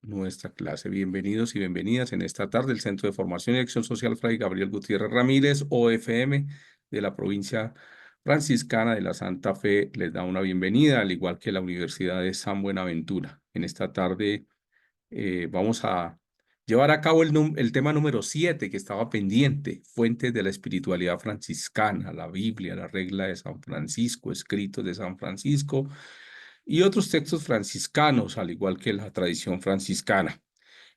nuestra clase. Bienvenidos y bienvenidas en esta tarde. El Centro de Formación y Acción Social Fray Gabriel Gutiérrez Ramírez, OFM, de la provincia franciscana de la Santa Fe, les da una bienvenida, al igual que la Universidad de San Buenaventura. En esta tarde vamos a llevar a cabo el tema número 7 que estaba pendiente, fuentes de la espiritualidad franciscana, la Biblia, la regla de San Francisco, escritos de San Francisco y otros textos franciscanos, al igual que la tradición franciscana.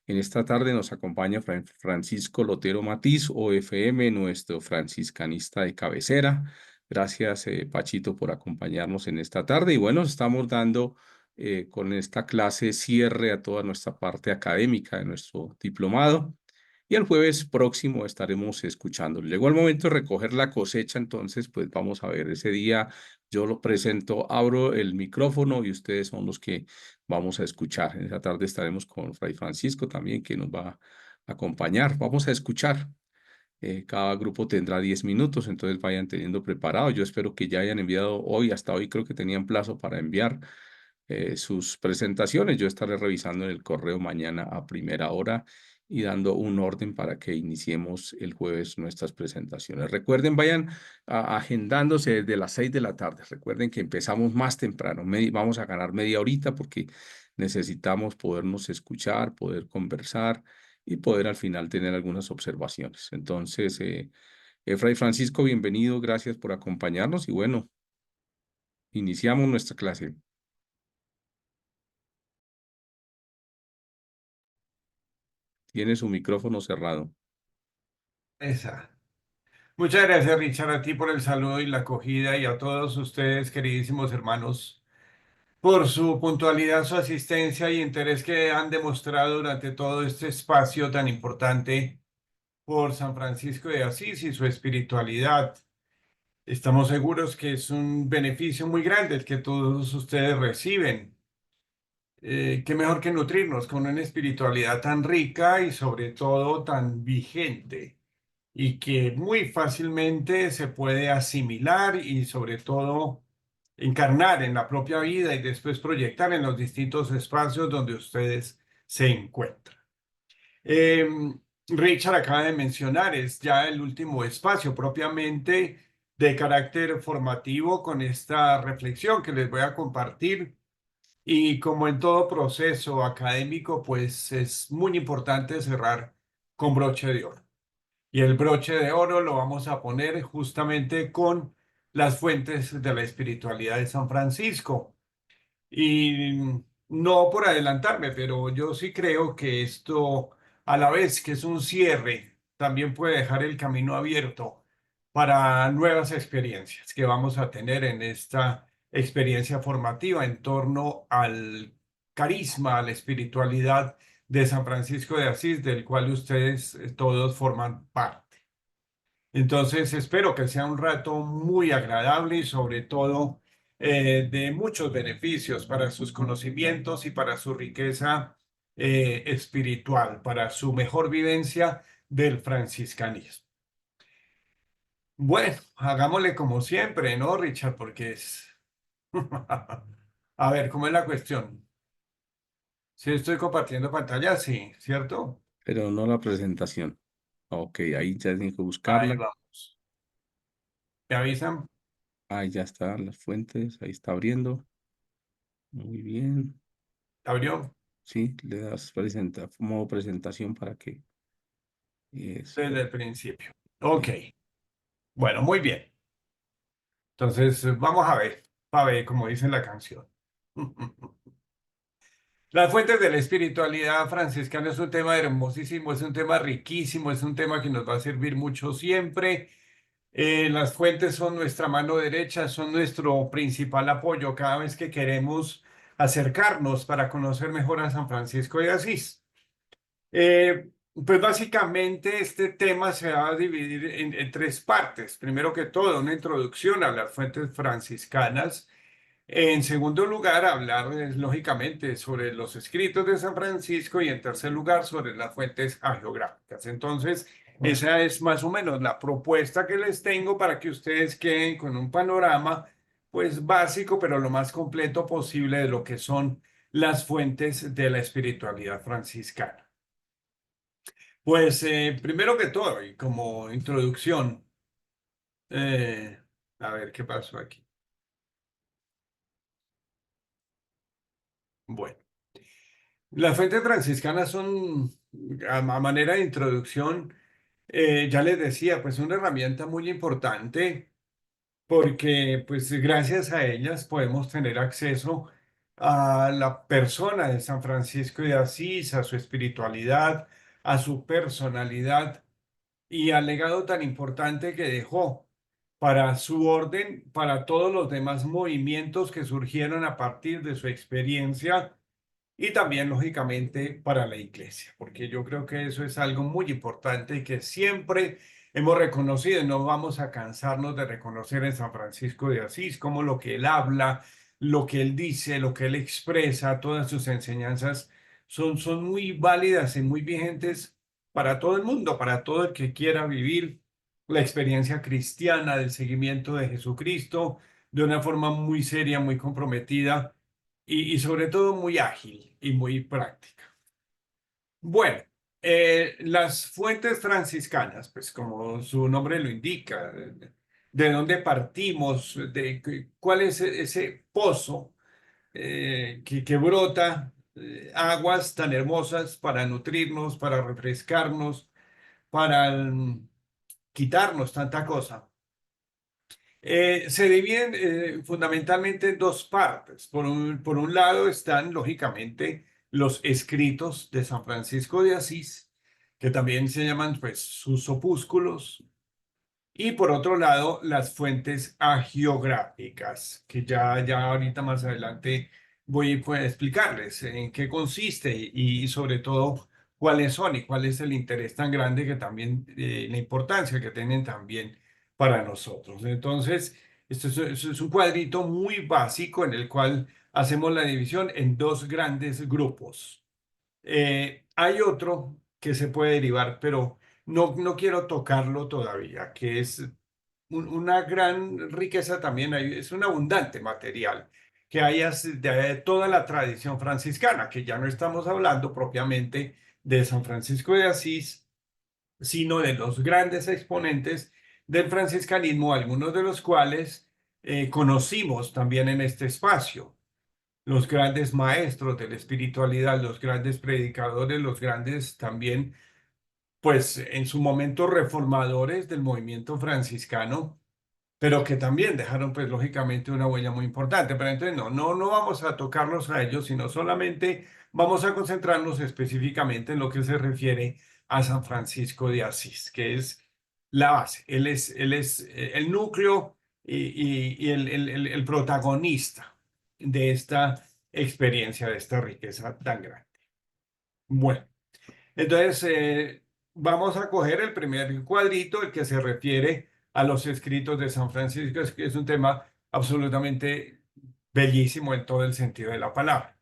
En esta tarde nos acompaña Francisco Lotero Matiz, OFM, nuestro franciscanista de cabecera. Gracias, Pachito, por acompañarnos en esta tarde. Y bueno, estamos dando con esta clase cierre a toda nuestra parte académica de nuestro diplomado. Y el jueves próximo estaremos escuchando. Llegó el momento de recoger la cosecha, entonces pues vamos a ver ese día. Yo lo presento, abro el micrófono y ustedes son los que vamos a escuchar. En esa tarde estaremos con Fray Francisco también, que nos va a acompañar. Vamos a escuchar. Cada grupo tendrá 10 minutos, entonces vayan teniendo preparado. Yo espero que ya hayan enviado hoy, hasta hoy creo que tenían plazo para enviar sus presentaciones. Yo estaré revisando en el correo mañana a primera hora y dando un orden para que iniciemos el jueves nuestras presentaciones. Recuerden, vayan agendándose desde las 6 de la tarde. Recuerden que empezamos más temprano. Vamos a ganar media horita porque necesitamos podernos escuchar, poder conversar y poder al final tener algunas observaciones. Entonces, Fray Francisco, bienvenido. Gracias por acompañarnos y bueno, iniciamos nuestra clase. Tiene su micrófono cerrado. Esa. Muchas gracias, Richard, a ti por el saludo y la acogida y a todos ustedes, queridísimos hermanos, por su puntualidad, su asistencia y interés que han demostrado durante todo este espacio tan importante por San Francisco de Asís y su espiritualidad. Estamos seguros que es un beneficio muy grande el que todos ustedes reciben. Qué mejor que nutrirnos con una espiritualidad tan rica y sobre todo tan vigente, y que muy fácilmente se puede asimilar y sobre todo encarnar en la propia vida y después proyectar en los distintos espacios donde ustedes se encuentran. Eh, Richard acaba de mencionar, es ya el último espacio propiamente de carácter formativo con esta reflexión que les voy a compartir. Y como en todo proceso académico, pues es muy importante cerrar con broche de oro. Y el broche de oro lo vamos a poner justamente con las fuentes de la espiritualidad de San Francisco. Y no por adelantarme, pero yo sí creo que esto, a la vez que es un cierre, también puede dejar el camino abierto para nuevas experiencias que vamos a tener en esta experiencia formativa en torno al carisma, a la espiritualidad de San Francisco de Asís, del cual ustedes todos forman parte. Entonces, espero que sea un rato muy agradable y sobre todo de muchos beneficios para sus conocimientos y para su riqueza espiritual, para su mejor vivencia del franciscanismo. Bueno, hagámosle como siempre, ¿no, Richard? Porque es... A ver, ¿cómo es la cuestión? Si estoy compartiendo pantalla, sí, ¿cierto? Pero no la presentación. Ok, ahí ya tienen que Ahí buscarla. vamos. ¿Me avisan? Ahí ya están las fuentes, ahí está abriendo. Muy bien. ¿Abrió? Sí, le das modo presentación para que eso. Desde el principio. Sí. Ok. Bueno, muy bien. Entonces, vamos a ver, como dice la canción. Las fuentes de la espiritualidad franciscana es un tema hermosísimo, es un tema riquísimo, es un tema que nos va a servir mucho siempre. Las fuentes son nuestra mano derecha, son nuestro principal apoyo cada vez que queremos acercarnos para conocer mejor a San Francisco de Asís. Eh, pues básicamente este tema se va a dividir en tres partes. Primero que todo, una introducción a las fuentes franciscanas. En segundo lugar, hablar lógicamente sobre los escritos de San Francisco y en tercer lugar sobre las fuentes hagiográficas. Entonces, esa es más o menos la propuesta que les tengo para que ustedes queden con un panorama pues básico, pero lo más completo posible de lo que son las fuentes de la espiritualidad franciscana. Pues primero que todo, y como introducción, eh, a ver qué pasó aquí. Bueno, las fuentes franciscanas son, a manera de introducción, ya les decía, pues una herramienta muy importante porque pues gracias a ellas podemos tener acceso a la persona de San Francisco de Asís, a su espiritualidad, a su personalidad y al legado tan importante que dejó para su orden, para todos los demás movimientos que surgieron a partir de su experiencia y también, lógicamente, para la iglesia, porque yo creo que eso es algo muy importante y que siempre hemos reconocido y no vamos a cansarnos de reconocer en San Francisco de Asís, como lo que él habla, lo que él dice, lo que él expresa, todas sus enseñanzas son muy válidas y muy vigentes para todo el mundo, para todo el que quiera vivir la experiencia cristiana del seguimiento de Jesucristo de una forma muy seria, muy comprometida y sobre todo muy ágil y muy práctica. Bueno, las fuentes franciscanas, pues como su nombre lo indica, de dónde partimos, cuál es ese pozo que brota aguas tan hermosas para nutrirnos, para refrescarnos, para quitarnos tanta cosa. Se dividen fundamentalmente en dos partes. Por un lado están, lógicamente, los escritos de San Francisco de Asís, que también se llaman pues, sus opúsculos, y por otro lado, las fuentes hagiográficas, que ya ahorita más adelante voy pues, a explicarles en qué consiste y sobre todo cuáles son y cuál es el interés tan grande que también, la importancia que tienen también para nosotros. Entonces, esto es un cuadrito muy básico en el cual hacemos la división en dos grandes grupos. Hay otro que se puede derivar, pero no quiero tocarlo todavía, que es una gran riqueza también, es un abundante material que hay de toda la tradición franciscana, que ya no estamos hablando propiamente de San Francisco de Asís, sino de los grandes exponentes del franciscanismo, algunos de los cuales conocimos también en este espacio, los grandes maestros de la espiritualidad, los grandes predicadores, los grandes también, pues en su momento reformadores del movimiento franciscano, pero que también dejaron, pues lógicamente, una huella muy importante. Pero entonces no vamos a tocarlos a ellos, sino solamente vamos a concentrarnos específicamente en lo que se refiere a San Francisco de Asís, que es la base. Él es el núcleo y el protagonista de esta experiencia, de esta riqueza tan grande. Bueno, entonces vamos a coger el primer cuadrito, el que se refiere a los escritos de San Francisco, que es un tema absolutamente bellísimo en todo el sentido de la palabra.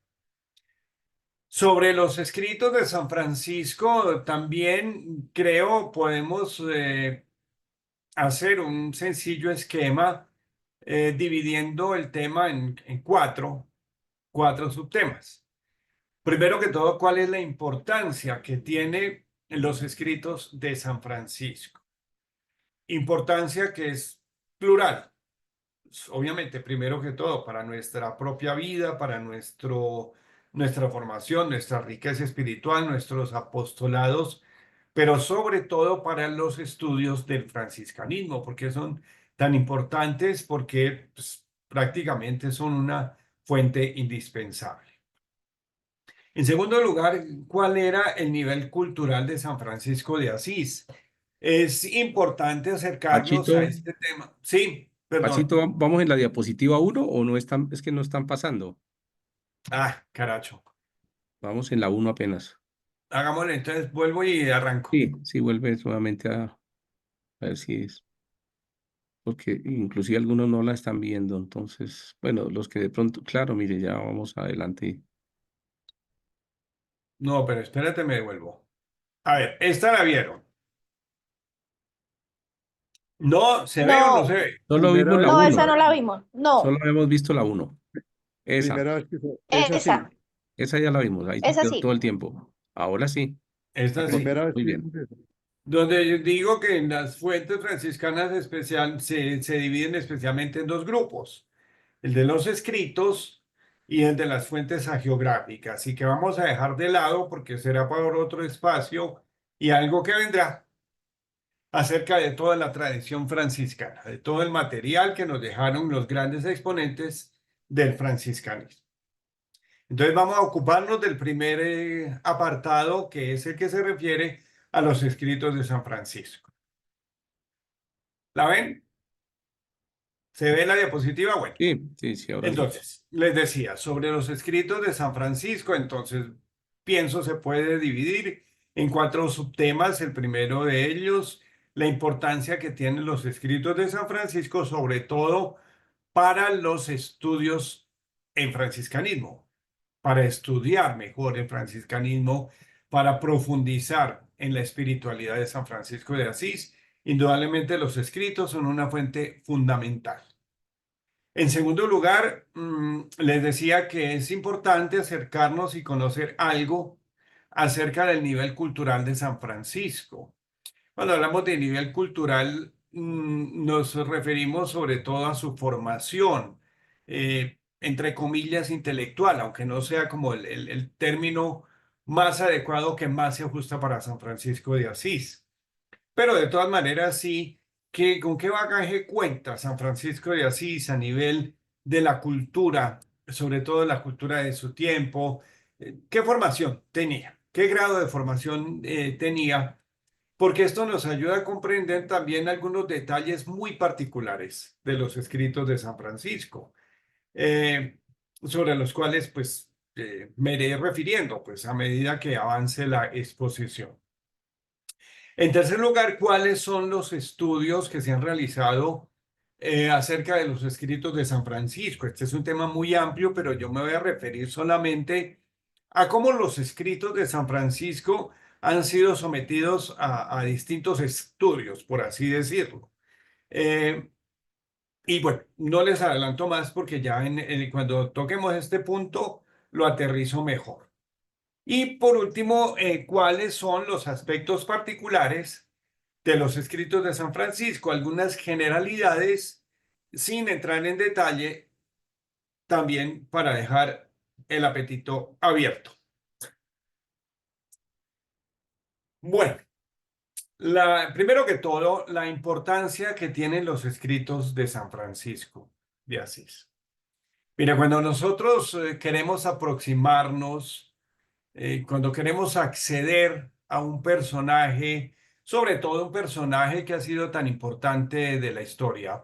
Sobre los escritos de San Francisco, también creo podemos hacer un sencillo esquema dividiendo el tema en cuatro subtemas. Primero que todo, ¿cuál es la importancia que tiene en los escritos de San Francisco? Importancia que es plural. Obviamente, primero que todo, para nuestra propia vida, para nuestra formación, nuestra riqueza espiritual, nuestros apostolados, pero sobre todo para los estudios del franciscanismo, porque son tan importantes, porque pues, prácticamente son una fuente indispensable. En segundo lugar, ¿cuál era el nivel cultural de San Francisco de Asís? Es importante acercarnos a Pachito, este tema. Sí, perdón. Pachito, ¿vamos en la diapositiva uno o no están? Es que no están pasando. Ah, caracho. Vamos en la uno apenas. Hagámoslo, entonces vuelvo y arranco. Sí, sí, vuelve nuevamente a ver si es, porque inclusive algunos no la están viendo, entonces, bueno, los que de pronto, claro, mire, ya vamos adelante. No, pero espérate, me devuelvo. A ver, ¿esta la vieron? ¿No? ¿Se ve o no se No, ve? Solo Primera vimos la vez, no, esa uno, no la vimos. solo No, hemos visto la uno. Esa. primera vez que esa esa. sí. Esa ya la vimos, ahí se Es quedó todo así. el tiempo. Ahora sí, Esta sí. Primera vez muy que bien. vimos eso. Donde yo digo que en las fuentes franciscanas se dividen especialmente en dos grupos, el de los escritos y el de las fuentes hagiográficas, y que vamos a dejar de lado porque será para otro espacio y algo que vendrá acerca de toda la tradición franciscana, de todo el material que nos dejaron los grandes exponentes del franciscanismo. Entonces vamos a ocuparnos del primer apartado, que es el que se refiere a los escritos de San Francisco. ¿La ven? ¿Se ve la diapositiva? Bueno. Sí, sí, sí, ahora sí. Entonces, les decía, sobre los escritos de San Francisco, entonces pienso se puede dividir en cuatro subtemas. El primero de ellos, la importancia que tienen los escritos de San Francisco, sobre todo para los estudios en franciscanismo, para estudiar mejor el franciscanismo, para profundizar en la espiritualidad de San Francisco de Asís. Indudablemente los escritos son una fuente fundamental. En segundo lugar, les decía que es importante acercarnos y conocer algo acerca del nivel cultural de San Francisco. Cuando hablamos de nivel cultural, nos referimos sobre todo a su formación, entre comillas, intelectual, aunque no sea como el término más adecuado que más se ajusta para San Francisco de Asís. Pero de todas maneras, sí, ¿con qué bagaje cuenta San Francisco de Asís a nivel de la cultura, sobre todo la cultura de su tiempo? ¿Qué formación tenía? ¿Qué grado de formación tenía? Porque esto nos ayuda a comprender también algunos detalles muy particulares de los escritos de San Francisco, eh, sobre los cuales pues me iré refiriendo pues a medida que avance la exposición. En tercer lugar, ¿cuáles son los estudios que se han realizado acerca de los escritos de San Francisco? Este es un tema muy amplio, pero yo me voy a referir solamente a cómo los escritos de San Francisco han sido sometidos a distintos estudios, por así decirlo. Eh, y bueno, no les adelanto más porque ya cuando toquemos este punto lo aterrizo mejor. Y por último, ¿cuáles son los aspectos particulares de los escritos de San Francisco? Algunas generalidades, sin entrar en detalle, también para dejar el apetito abierto. Bueno, primero que todo, la importancia que tienen los escritos de San Francisco de Asís. Mira, cuando nosotros queremos aproximarnos, cuando queremos acceder a un personaje, sobre todo un personaje que ha sido tan importante de la historia,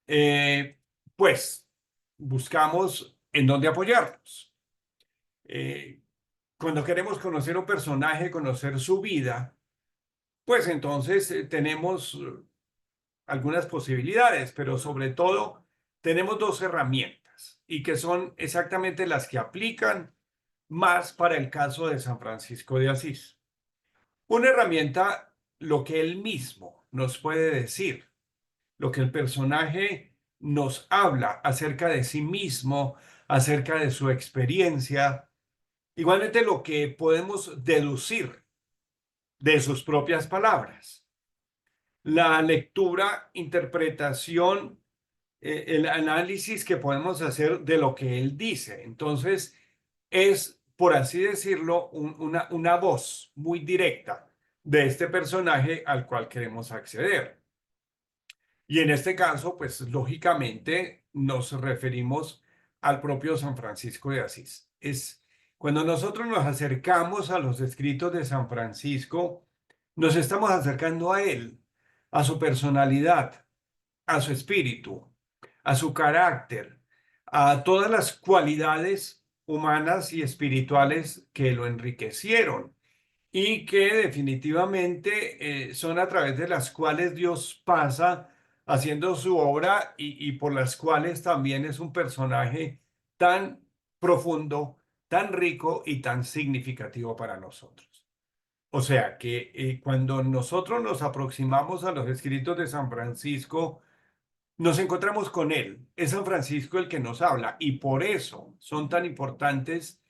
eh, pues buscamos en dónde apoyarnos. Eh, Cuando queremos conocer un personaje, conocer su vida, pues entonces tenemos algunas posibilidades, pero sobre todo tenemos dos herramientas y que son exactamente las que aplican más para el caso de San Francisco de Asís. Una herramienta, lo que él mismo nos puede decir, lo que el personaje nos habla acerca de sí mismo, acerca de su experiencia, igualmente lo que podemos deducir de sus propias palabras. La lectura, interpretación, el análisis que podemos hacer de lo que él dice. Entonces, es, por así decirlo, una voz muy directa de este personaje al cual queremos acceder. Y en este caso, pues lógicamente nos referimos al propio San Francisco de Asís. Es cuando nosotros nos acercamos a los escritos de San Francisco, nos estamos acercando a él, a su personalidad, a su espíritu, a su carácter, a todas las cualidades humanas y espirituales que lo enriquecieron y que definitivamente son a través de las cuales Dios pasa haciendo su obra y por las cuales también es un personaje tan profundo, tan rico y tan significativo para nosotros. O sea que cuando nosotros nos aproximamos a los escritos de San Francisco, nos encontramos con él. Es San Francisco el que nos habla y por eso son tan importantes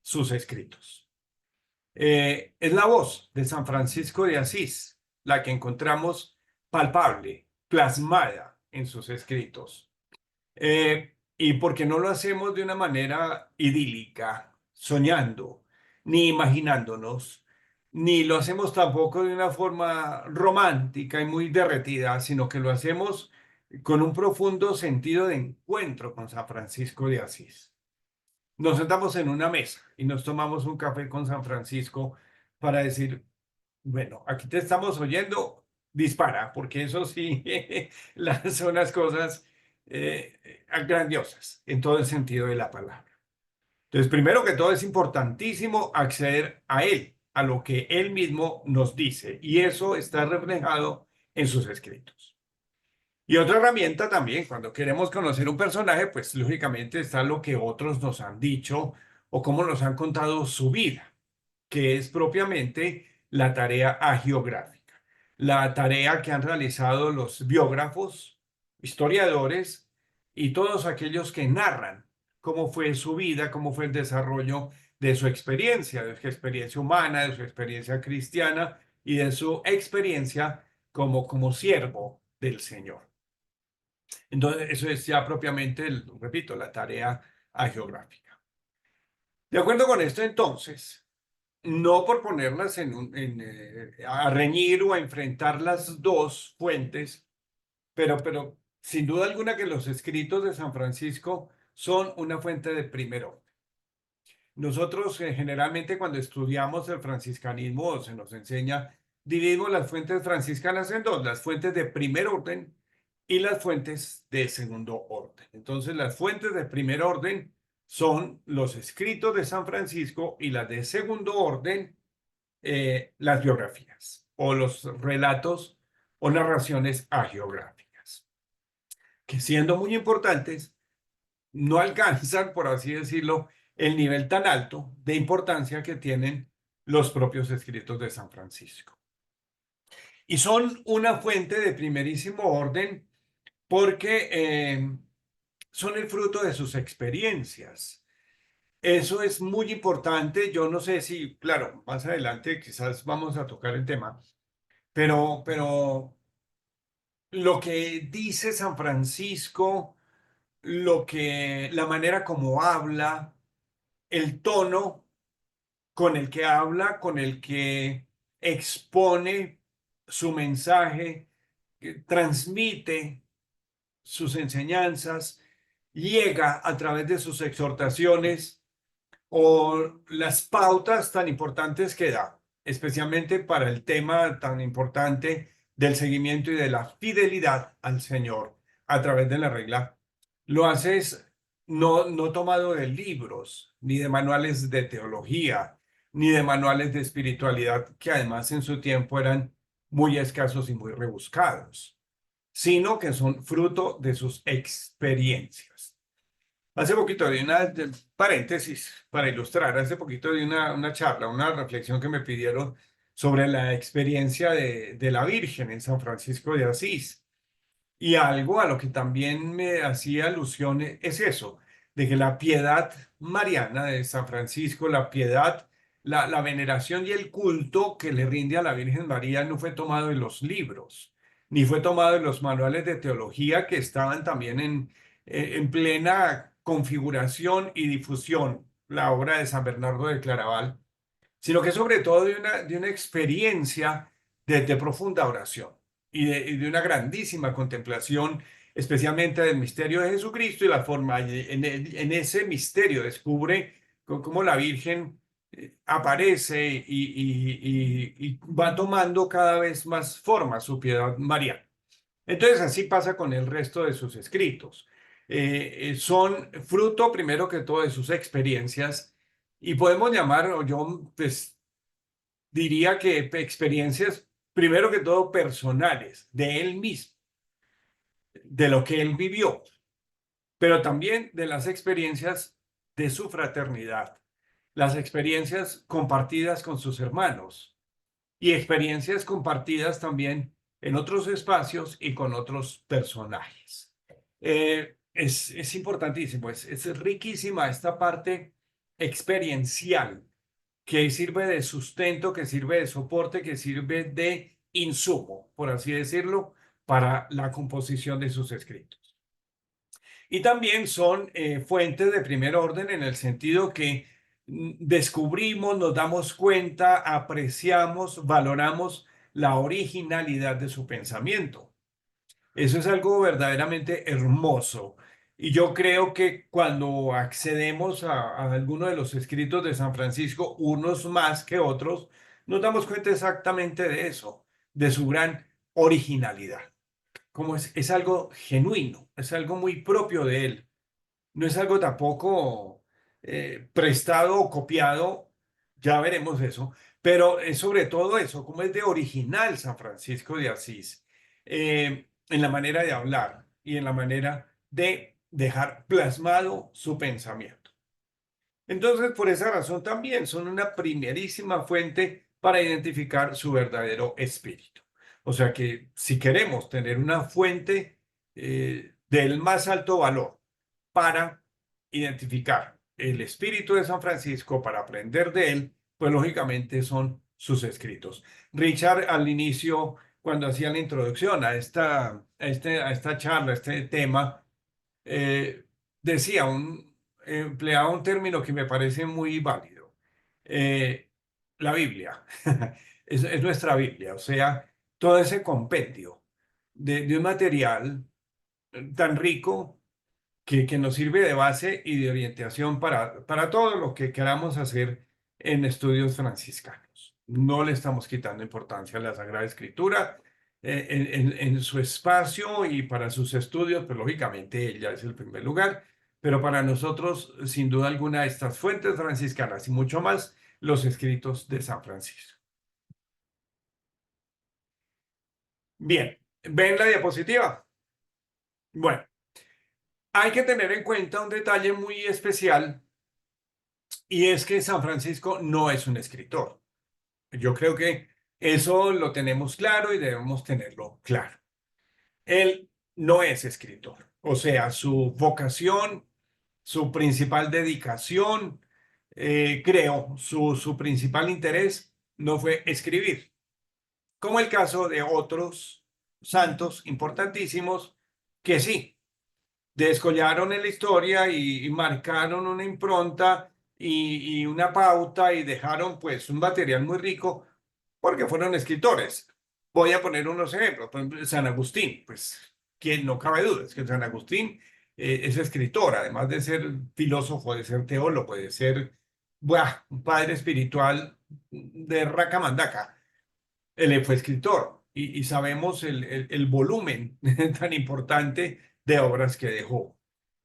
sus escritos. Es la voz de San Francisco de Asís la que encontramos palpable, plasmada en sus escritos. Y porque no lo hacemos de una manera idílica, soñando, ni imaginándonos, ni lo hacemos tampoco de una forma romántica y muy derretida, sino que lo hacemos con un profundo sentido de encuentro con San Francisco de Asís. Nos sentamos en una mesa y nos tomamos un café con San Francisco para decir, bueno, aquí te estamos oyendo, dispara, porque eso sí, son las cosas grandiosas en todo el sentido de la palabra. Entonces, primero que todo es importantísimo acceder a él, a lo que él mismo nos dice, y eso está reflejado en sus escritos. Y otra herramienta también, cuando queremos conocer un personaje, pues lógicamente está lo que otros nos han dicho o cómo nos han contado su vida, que es propiamente la tarea agiográfica, la tarea que han realizado los biógrafos, historiadores y todos aquellos que narran cómo fue su vida, cómo fue el desarrollo de su experiencia humana, de su experiencia cristiana y de su experiencia como siervo del Señor. Entonces, eso es ya propiamente, repito, la tarea agiográfica. De acuerdo con esto, entonces, no por ponerlas a reñir o a enfrentar las dos fuentes, pero sin duda alguna que los escritos de San Francisco son una fuente de primer orden. Nosotros generalmente cuando estudiamos el franciscanismo se nos enseña, dividimos las fuentes franciscanas en dos, las fuentes de primer orden y las fuentes de segundo orden. Entonces las fuentes de primer orden son los escritos de San Francisco y las de segundo orden, las biografías o los relatos o narraciones agiográficas, que siendo muy importantes, no alcanzan, por así decirlo, el nivel tan alto de importancia que tienen los propios escritos de San Francisco. Y son una fuente de primerísimo orden porque son el fruto de sus experiencias. Eso es muy importante. Yo no sé si, claro, más adelante quizás vamos a tocar el tema, pero lo que dice San Francisco, la manera como habla, el tono con el que habla, con el que expone su mensaje, que transmite sus enseñanzas, llega a través de sus exhortaciones o las pautas tan importantes que da, especialmente para el tema tan importante del seguimiento y de la fidelidad al Señor a través de la regla. Lo haces no tomado de libros, ni de manuales de teología, ni de manuales de espiritualidad, que además en su tiempo eran muy escasos y muy rebuscados, sino que son fruto de sus experiencias. Hace poquito de paréntesis para ilustrar, hace poquito de una charla, una reflexión que me pidieron sobre la experiencia de la Virgen en San Francisco de Asís. Y algo a lo que también me hacía alusión es eso, de que la piedad mariana de San Francisco, la piedad, la veneración y el culto que le rinde a la Virgen María no fue tomado de los libros, ni fue tomado de los manuales de teología que estaban también en plena configuración y difusión, la obra de San Bernardo de Claraval, sino que sobre todo de una experiencia de profunda oración y de una grandísima contemplación, especialmente del misterio de Jesucristo y la forma, en ese misterio descubre cómo la Virgen aparece y va tomando cada vez más forma su piedad mariana. Entonces así pasa con el resto de sus escritos. Son fruto primero que todo de sus experiencias y podemos llamar, o yo pues diría que experiencias primero que todo personales de él mismo, de lo que él vivió, pero también de las experiencias de su fraternidad, las experiencias compartidas con sus hermanos y experiencias compartidas también en otros espacios y con otros personajes. Es importantísimo, es riquísima esta parte experiencial, que sirve de sustento, que sirve de soporte, que sirve de insumo, por así decirlo, para la composición de sus escritos. Y también son fuentes de primer orden en el sentido que descubrimos, nos damos cuenta, apreciamos, valoramos la originalidad de su pensamiento. Eso es algo verdaderamente hermoso. Y yo creo que cuando accedemos a alguno de los escritos de San Francisco, unos más que otros, nos damos cuenta exactamente de eso, de su gran originalidad. Como es algo genuino, es algo muy propio de él. No es algo tampoco prestado o copiado, ya veremos eso, pero es sobre todo eso, como es de original San Francisco de Asís, en la manera de hablar y en la manera de dejar plasmado su pensamiento. Entonces, por esa razón también son una primerísima fuente para identificar su verdadero espíritu. O sea que si queremos tener una fuente del más alto valor para identificar el espíritu de San Francisco, para aprender de él, pues lógicamente son sus escritos. Richard al inicio, cuando hacía la introducción a esta charla, a este tema, eh, decía, empleaba un término que me parece muy válido. Eh, la Biblia es nuestra Biblia, o sea, todo ese compendio de un material tan rico que nos sirve de base y de orientación para todo lo que queramos hacer en estudios franciscanos. No le estamos quitando importancia a la Sagrada Escritura en su espacio y para sus estudios, pues lógicamente ella es el primer lugar, pero para nosotros, sin duda alguna, estas fuentes franciscanas y mucho más, los escritos de San Francisco. Bien, ¿ven la diapositiva? Bueno, hay que tener en cuenta un detalle muy especial y es que San Francisco no es un escritor. Yo creo que eso lo tenemos claro y debemos tenerlo claro. Él no es escritor. O sea, su vocación, su principal dedicación, creo, su principal interés no fue escribir, como el caso de otros santos importantísimos que sí descollaron en la historia y marcaron una impronta y una pauta y dejaron pues un material muy rico porque fueron escritores. Voy a poner unos ejemplos. Por ejemplo, San Agustín, pues quien no cabe duda es que San Agustín es escritor, además de ser filósofo, de ser teólogo, de ser buah, un padre espiritual de Racamandaca. Él fue escritor y sabemos el volumen tan importante de obras que dejó.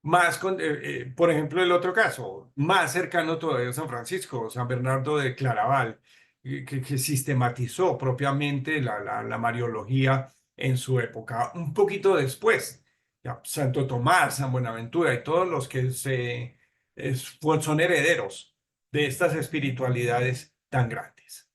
Más por ejemplo, el otro caso, más cercano todavía a San Francisco, San Bernardo de Claraval, que sistematizó propiamente la Mariología en su época, un poquito después. Ya, Santo Tomás, San Buenaventura y todos los que son herederos de estas espiritualidades tan grandes.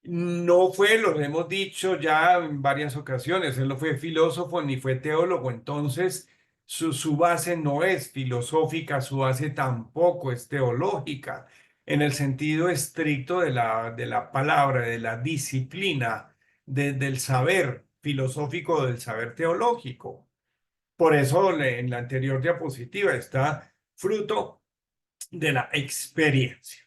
No fue, lo hemos dicho ya en varias ocasiones, él no fue filósofo ni fue teólogo, entonces su base no es filosófica, su base tampoco es teológica, en el sentido estricto de la palabra, de la disciplina, del saber filosófico, del saber teológico. Por eso en la anterior diapositiva está fruto de la experiencia.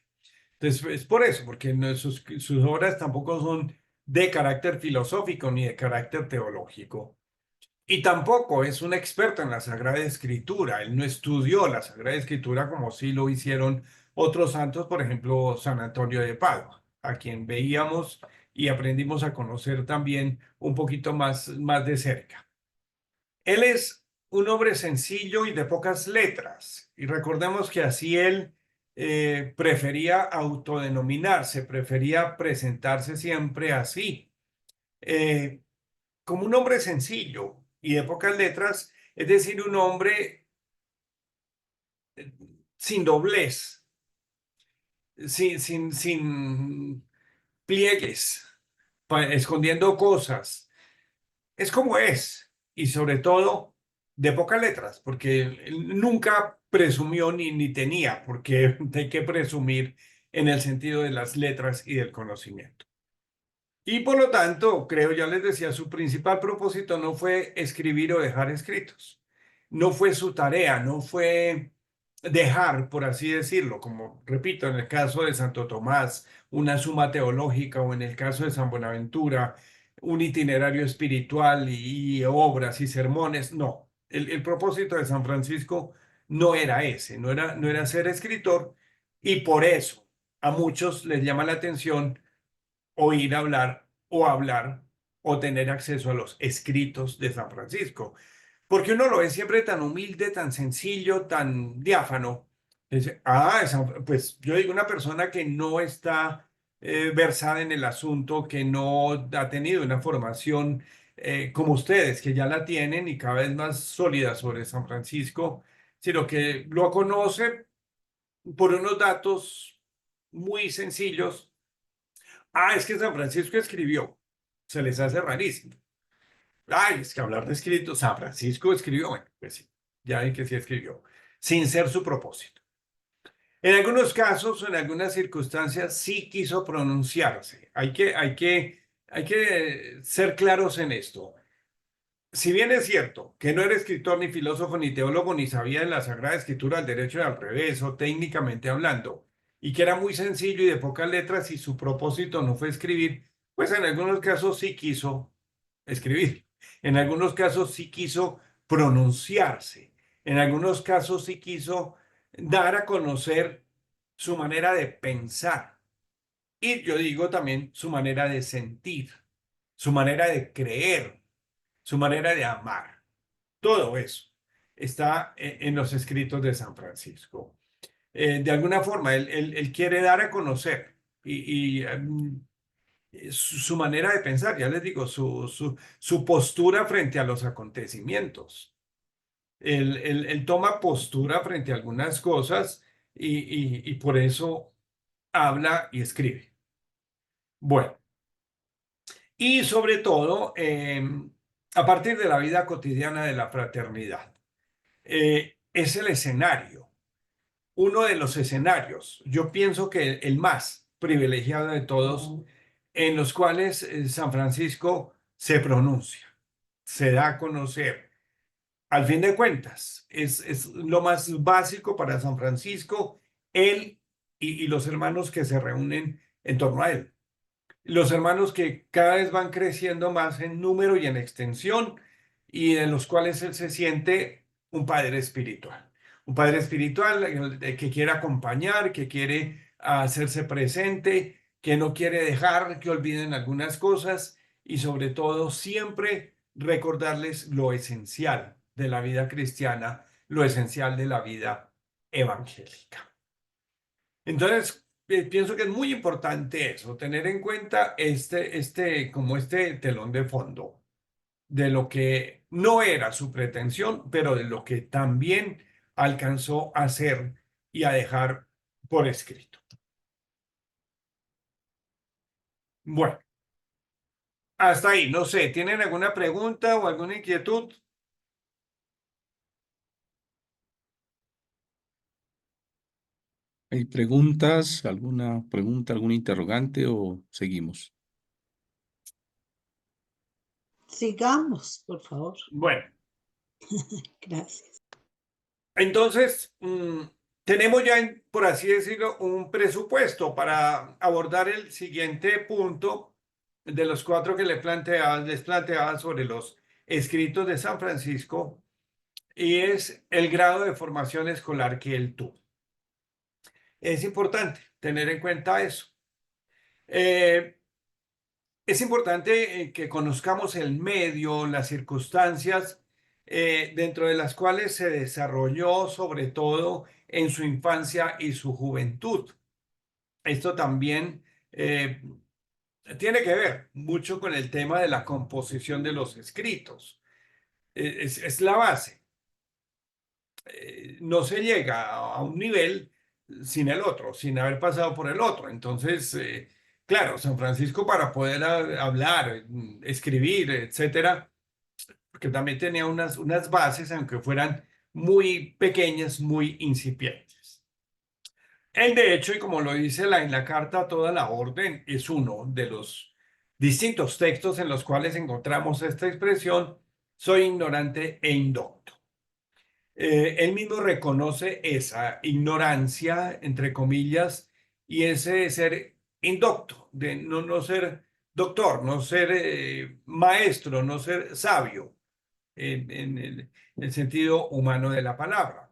Entonces, es por eso, porque sus obras tampoco son de carácter filosófico ni de carácter teológico. Y tampoco es un experto en la Sagrada Escritura. Él no estudió la Sagrada Escritura como sí lo hicieron otros santos, por ejemplo, San Antonio de Padua, a quien veíamos y aprendimos a conocer también un poquito más de cerca. Él es un hombre sencillo y de pocas letras. Y recordemos que así él prefería autodenominarse, prefería presentarse siempre así, eh, como un hombre sencillo y de pocas letras, es decir, un hombre eh, sin doblez, sin pliegues, escondiendo cosas. Es como es y sobre todo de pocas letras, porque él nunca presumió ni tenía porque hay que presumir en el sentido de las letras y del conocimiento. Y por lo tanto, creo, ya les decía, su principal propósito no fue escribir o dejar escritos. No fue su tarea, no fue dejar, por así decirlo, como repito, en el caso de Santo Tomás, una suma teológica, o en el caso de San Buenaventura, un itinerario espiritual y obras y sermones. No, el propósito de San Francisco no era ese, no era ser escritor, y por eso a muchos les llama la atención oír hablar o tener acceso a los escritos de San Francisco, porque uno lo ve siempre tan humilde, tan sencillo, tan diáfano. Dice, pues yo digo, una persona que no está versada en el asunto, que no ha tenido una formación como ustedes, que ya la tienen y cada vez más sólida sobre San Francisco, sino que lo conoce por unos datos muy sencillos. Es que San Francisco escribió. Se les hace rarísimo. Es que hablar de escrito, San Francisco escribió. Bueno, pues sí, ya ven que sí escribió, sin ser su propósito. En algunos casos o en algunas circunstancias sí quiso pronunciarse. Hay que ser claros en esto. Si bien es cierto que no era escritor, ni filósofo, ni teólogo, ni sabía en la Sagrada Escritura el derecho y al revés, o técnicamente hablando, y que era muy sencillo y de pocas letras y su propósito no fue escribir, pues en algunos casos sí quiso escribir, en algunos casos sí quiso pronunciarse, en algunos casos sí quiso dar a conocer su manera de pensar, y yo digo también su manera de sentir, su manera de creer, su manera de amar. Todo eso está en los escritos de San Francisco. De alguna forma, él quiere dar a conocer su manera de pensar, ya les digo, su postura frente a los acontecimientos. Él toma postura frente a algunas cosas y por eso habla y escribe. Bueno, y sobre todo, a partir de la vida cotidiana de la fraternidad. Es el escenario, uno de los escenarios, yo pienso que el más privilegiado de todos, en los cuales San Francisco se pronuncia, se da a conocer. Al fin de cuentas, es lo más básico para San Francisco, él y los hermanos que se reúnen en torno a él. Los hermanos que cada vez van creciendo más en número y en extensión, y de los cuales él se siente un padre espiritual que quiere acompañar, que quiere hacerse presente, que no quiere dejar que olviden algunas cosas y sobre todo siempre recordarles lo esencial de la vida cristiana, lo esencial de la vida evangélica. Entonces, pienso que es muy importante eso, tener en cuenta como este telón de fondo de lo que no era su pretensión, pero de lo que también alcanzó a hacer y a dejar por escrito. Bueno, hasta ahí, no sé, ¿tienen alguna pregunta o alguna inquietud? ¿Hay preguntas? ¿Alguna pregunta, algún interrogante o seguimos? Sigamos, por favor. Bueno, Gracias. entonces, tenemos ya, por así decirlo, un presupuesto para abordar el siguiente punto de los cuatro que les planteaba sobre los escritos de San Francisco, y es el grado de formación escolar que él tuvo. Es importante tener en cuenta eso. Eh, es importante que conozcamos el medio, las circunstancias dentro de las cuales se desarrolló, sobre todo en su infancia y su juventud. Esto también tiene que ver mucho con el tema de la composición de los escritos. Es la base. No se llega a un nivel sin el otro, sin haber pasado por el otro. Entonces, claro, San Francisco para poder hablar, escribir, etcétera, porque también tenía unas bases, aunque fueran muy pequeñas, muy incipientes. Él, de hecho, y como lo dice en la carta a toda la orden, es uno de los distintos textos en los cuales encontramos esta expresión, soy ignorante e indocto. Él mismo reconoce esa ignorancia, entre comillas, y ese de ser indocto, de no ser doctor, no ser maestro, no ser sabio en el sentido humano de la palabra.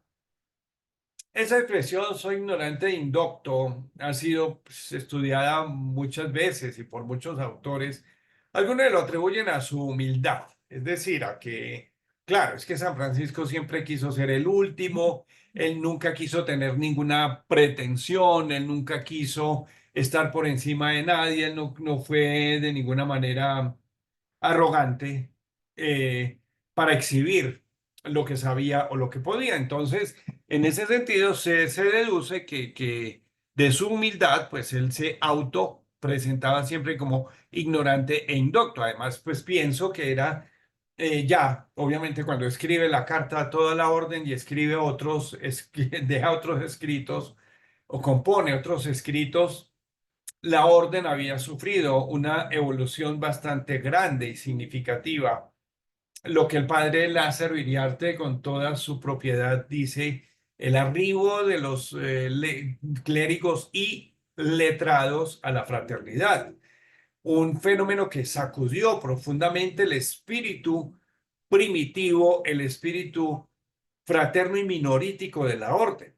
Esa expresión, soy ignorante e indocto, ha sido pues, estudiada muchas veces y por muchos autores. Algunos lo atribuyen a su humildad, es decir, a que, claro, es que San Francisco siempre quiso ser el último, él nunca quiso tener ninguna pretensión, él nunca quiso estar por encima de nadie, él no fue de ninguna manera arrogante para exhibir lo que sabía o lo que podía. Entonces, en ese sentido, se deduce que de su humildad, pues él se auto presentaba siempre como ignorante e indocto. Además, pues pienso que era ya, obviamente, cuando escribe la carta a toda la orden y escribe otros, deja otros escritos o compone otros escritos, la orden había sufrido una evolución bastante grande y significativa. Lo que el padre Lázaro Iriarte con toda su propiedad dice, el arribo de los clérigos y letrados a la fraternidad, un fenómeno que sacudió profundamente el espíritu primitivo, el espíritu fraterno y minorítico de la orden.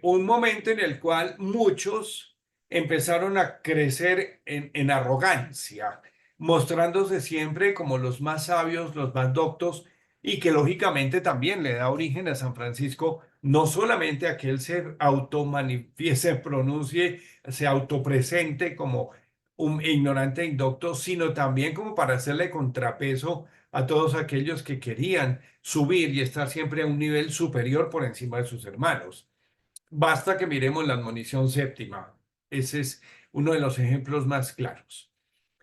Un momento en el cual muchos empezaron a crecer en arrogancia, mostrándose siempre como los más sabios, los más doctos, y que lógicamente también le da origen a San Francisco, no solamente a que él se automanifieste, se pronuncie, se autopresente como un ignorante e indocto, sino también como para hacerle contrapeso a todos aquellos que querían subir y estar siempre a un nivel superior por encima de sus hermanos. Basta que miremos la admonición séptima. Ese es uno de los ejemplos más claros.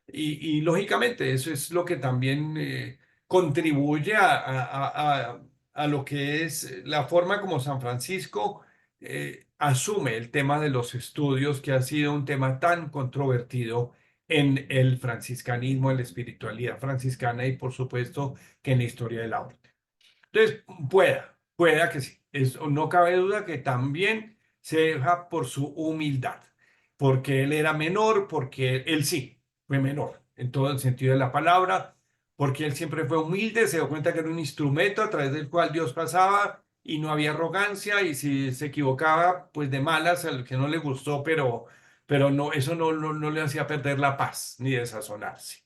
Lógicamente eso es lo que también contribuye a lo que es la forma como San Francisco asume el tema de los estudios, que ha sido un tema tan controvertido en el franciscanismo, en la espiritualidad franciscana y por supuesto que en la historia de la orden. Entonces, pueda que sí. No cabe duda que también se deja por su humildad, porque él era menor, porque él sí fue menor en todo el sentido de la palabra, porque él siempre fue humilde, se dio cuenta que era un instrumento a través del cual Dios pasaba y no había arrogancia y si se equivocaba, pues de malas, al que no le gustó, pero no, eso no le hacía perder la paz ni desazonarse.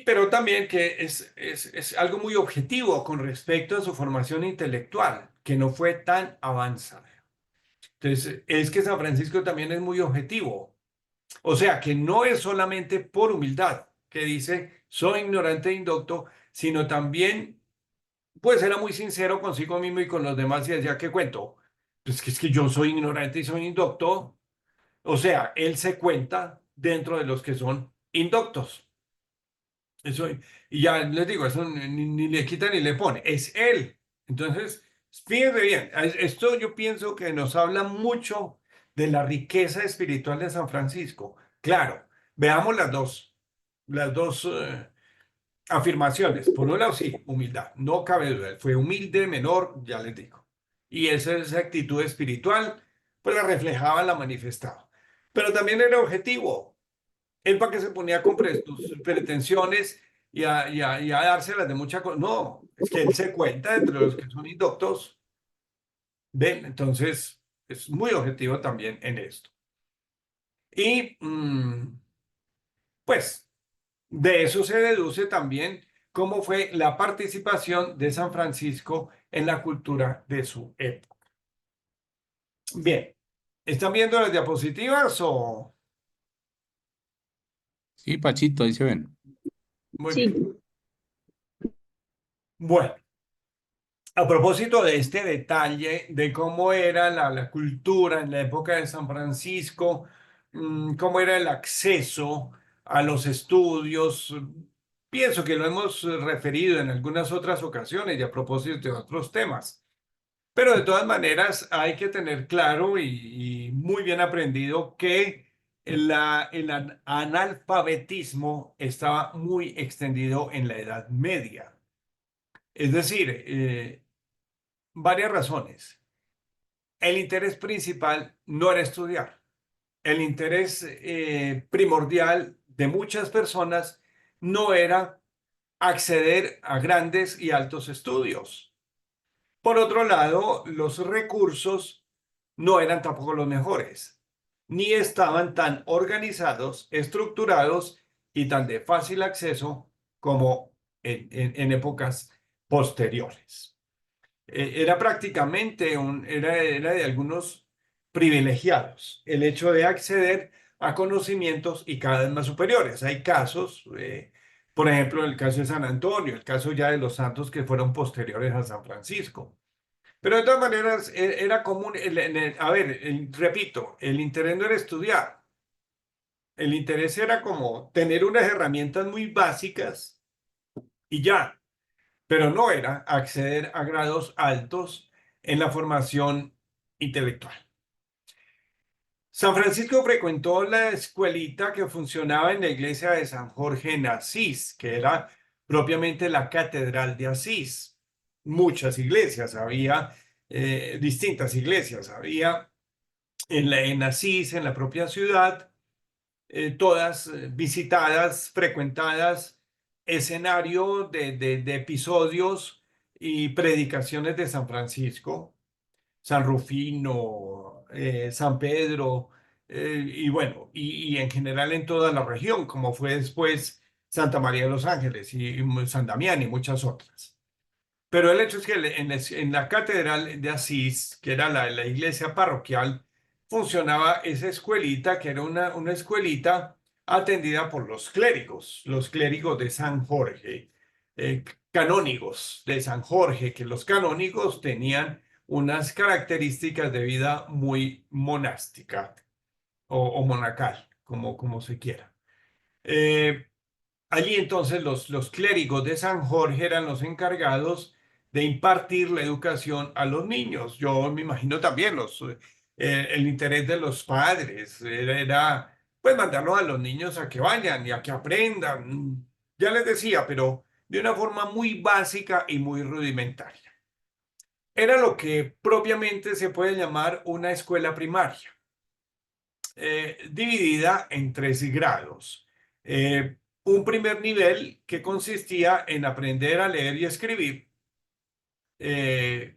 Pero también que es algo muy objetivo con respecto a su formación intelectual, que no fue tan avanzada. Entonces, es que San Francisco también es muy objetivo. O sea, que no es solamente por humildad, que dice, soy ignorante e indocto, sino también, pues era muy sincero consigo mismo y con los demás y decía, ¿qué cuento? Pues que es que yo soy ignorante y soy indocto. O sea, él se cuenta dentro de los que son indoctos. Eso, y ya les digo, eso ni le quita ni le pone, es él. Entonces, fíjense bien, esto yo pienso que nos habla mucho de la riqueza espiritual de San Francisco. Claro, veamos las dos afirmaciones. Por un lado, sí, humildad, no cabe duda, fue humilde, menor, ya les digo. Y esa actitud espiritual, pues la reflejaba, la manifestaba. Pero también era objetivo. Él para qué se ponía con sus pretensiones y a dárselas de mucha cosa. No, es que él se cuenta entre los que son indoctos. ¿Ven? Entonces, es muy objetivo también en esto. Y pues de eso se deduce también cómo fue la participación de San Francisco en la cultura de su época. Bien, ¿están viendo las diapositivas o...? Sí, Pachito, ahí se ven. Muy bien. Sí, Bueno. A propósito de este detalle de cómo era la cultura en la época de San Francisco, cómo era el acceso a los estudios, pienso que lo hemos referido en algunas otras ocasiones y a propósito de otros temas. Pero de todas maneras hay que tener claro y muy bien aprendido que el analfabetismo estaba muy extendido en la Edad Media. Es decir, varias razones. El interés principal no era estudiar. El interés primordial de muchas personas no era acceder a grandes y altos estudios. Por otro lado, los recursos no eran tampoco los mejores, ni estaban tan organizados, estructurados y tan de fácil acceso como en épocas posteriores. Era prácticamente era de algunos privilegiados el hecho de acceder a conocimientos y cada vez más superiores. Hay casos, por ejemplo, el caso de San Antonio, el caso ya de los santos que fueron posteriores a San Francisco. Pero de todas maneras, era común, a ver, repito, el interés no era estudiar, el interés era como tener unas herramientas muy básicas y ya, pero no era acceder a grados altos en la formación intelectual. San Francisco frecuentó la escuelita que funcionaba en la iglesia de San Jorge en Asís, que era propiamente la catedral de Asís. Muchas iglesias, había distintas iglesias, había en Asís, en la propia ciudad, todas visitadas, frecuentadas, escenario de episodios y predicaciones de San Francisco, San Rufino, San Pedro, y bueno, y en general en toda la región, como fue después Santa María de los Ángeles y San Damián y muchas otras. Pero el hecho es que en la catedral de Asís, que era la iglesia parroquial, funcionaba esa escuelita, que era una escuelita atendida por los clérigos de San Jorge, canónigos de San Jorge, que los canónigos tenían unas características de vida muy monástica o monacal, como se quiera. Eh, Allí entonces los clérigos de San Jorge eran los encargados de impartir la educación a los niños. Yo me imagino también el interés de los padres era pues mandarlos a los niños a que vayan y a que aprendan. Ya les decía, pero de una forma muy básica y muy rudimentaria. Era lo que propiamente se puede llamar una escuela primaria, dividida en 3 grados. Un primer nivel que consistía en aprender a leer y escribir. eh,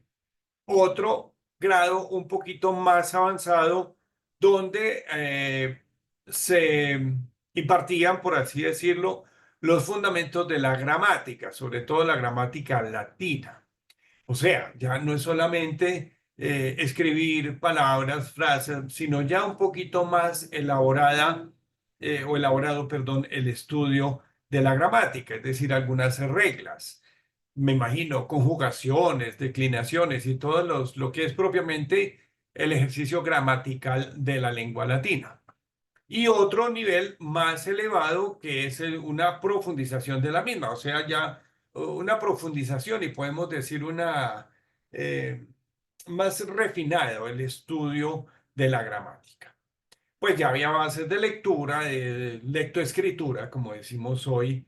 Otro grado un poquito más avanzado donde se impartían, por así decirlo, los fundamentos de la gramática, sobre todo la gramática latina. O sea, ya no es solamente escribir palabras, frases, sino ya un poquito más elaborada o elaborado, perdón, el estudio de la gramática, es decir, algunas reglas. Me imagino conjugaciones, declinaciones y lo que es propiamente el ejercicio gramatical de la lengua latina. Y otro nivel más elevado que es una profundización de la misma, o sea, ya una profundización y podemos decir una eh, más refinado el estudio de la gramática. Pues ya había bases de lectura, de lectoescritura, como decimos hoy.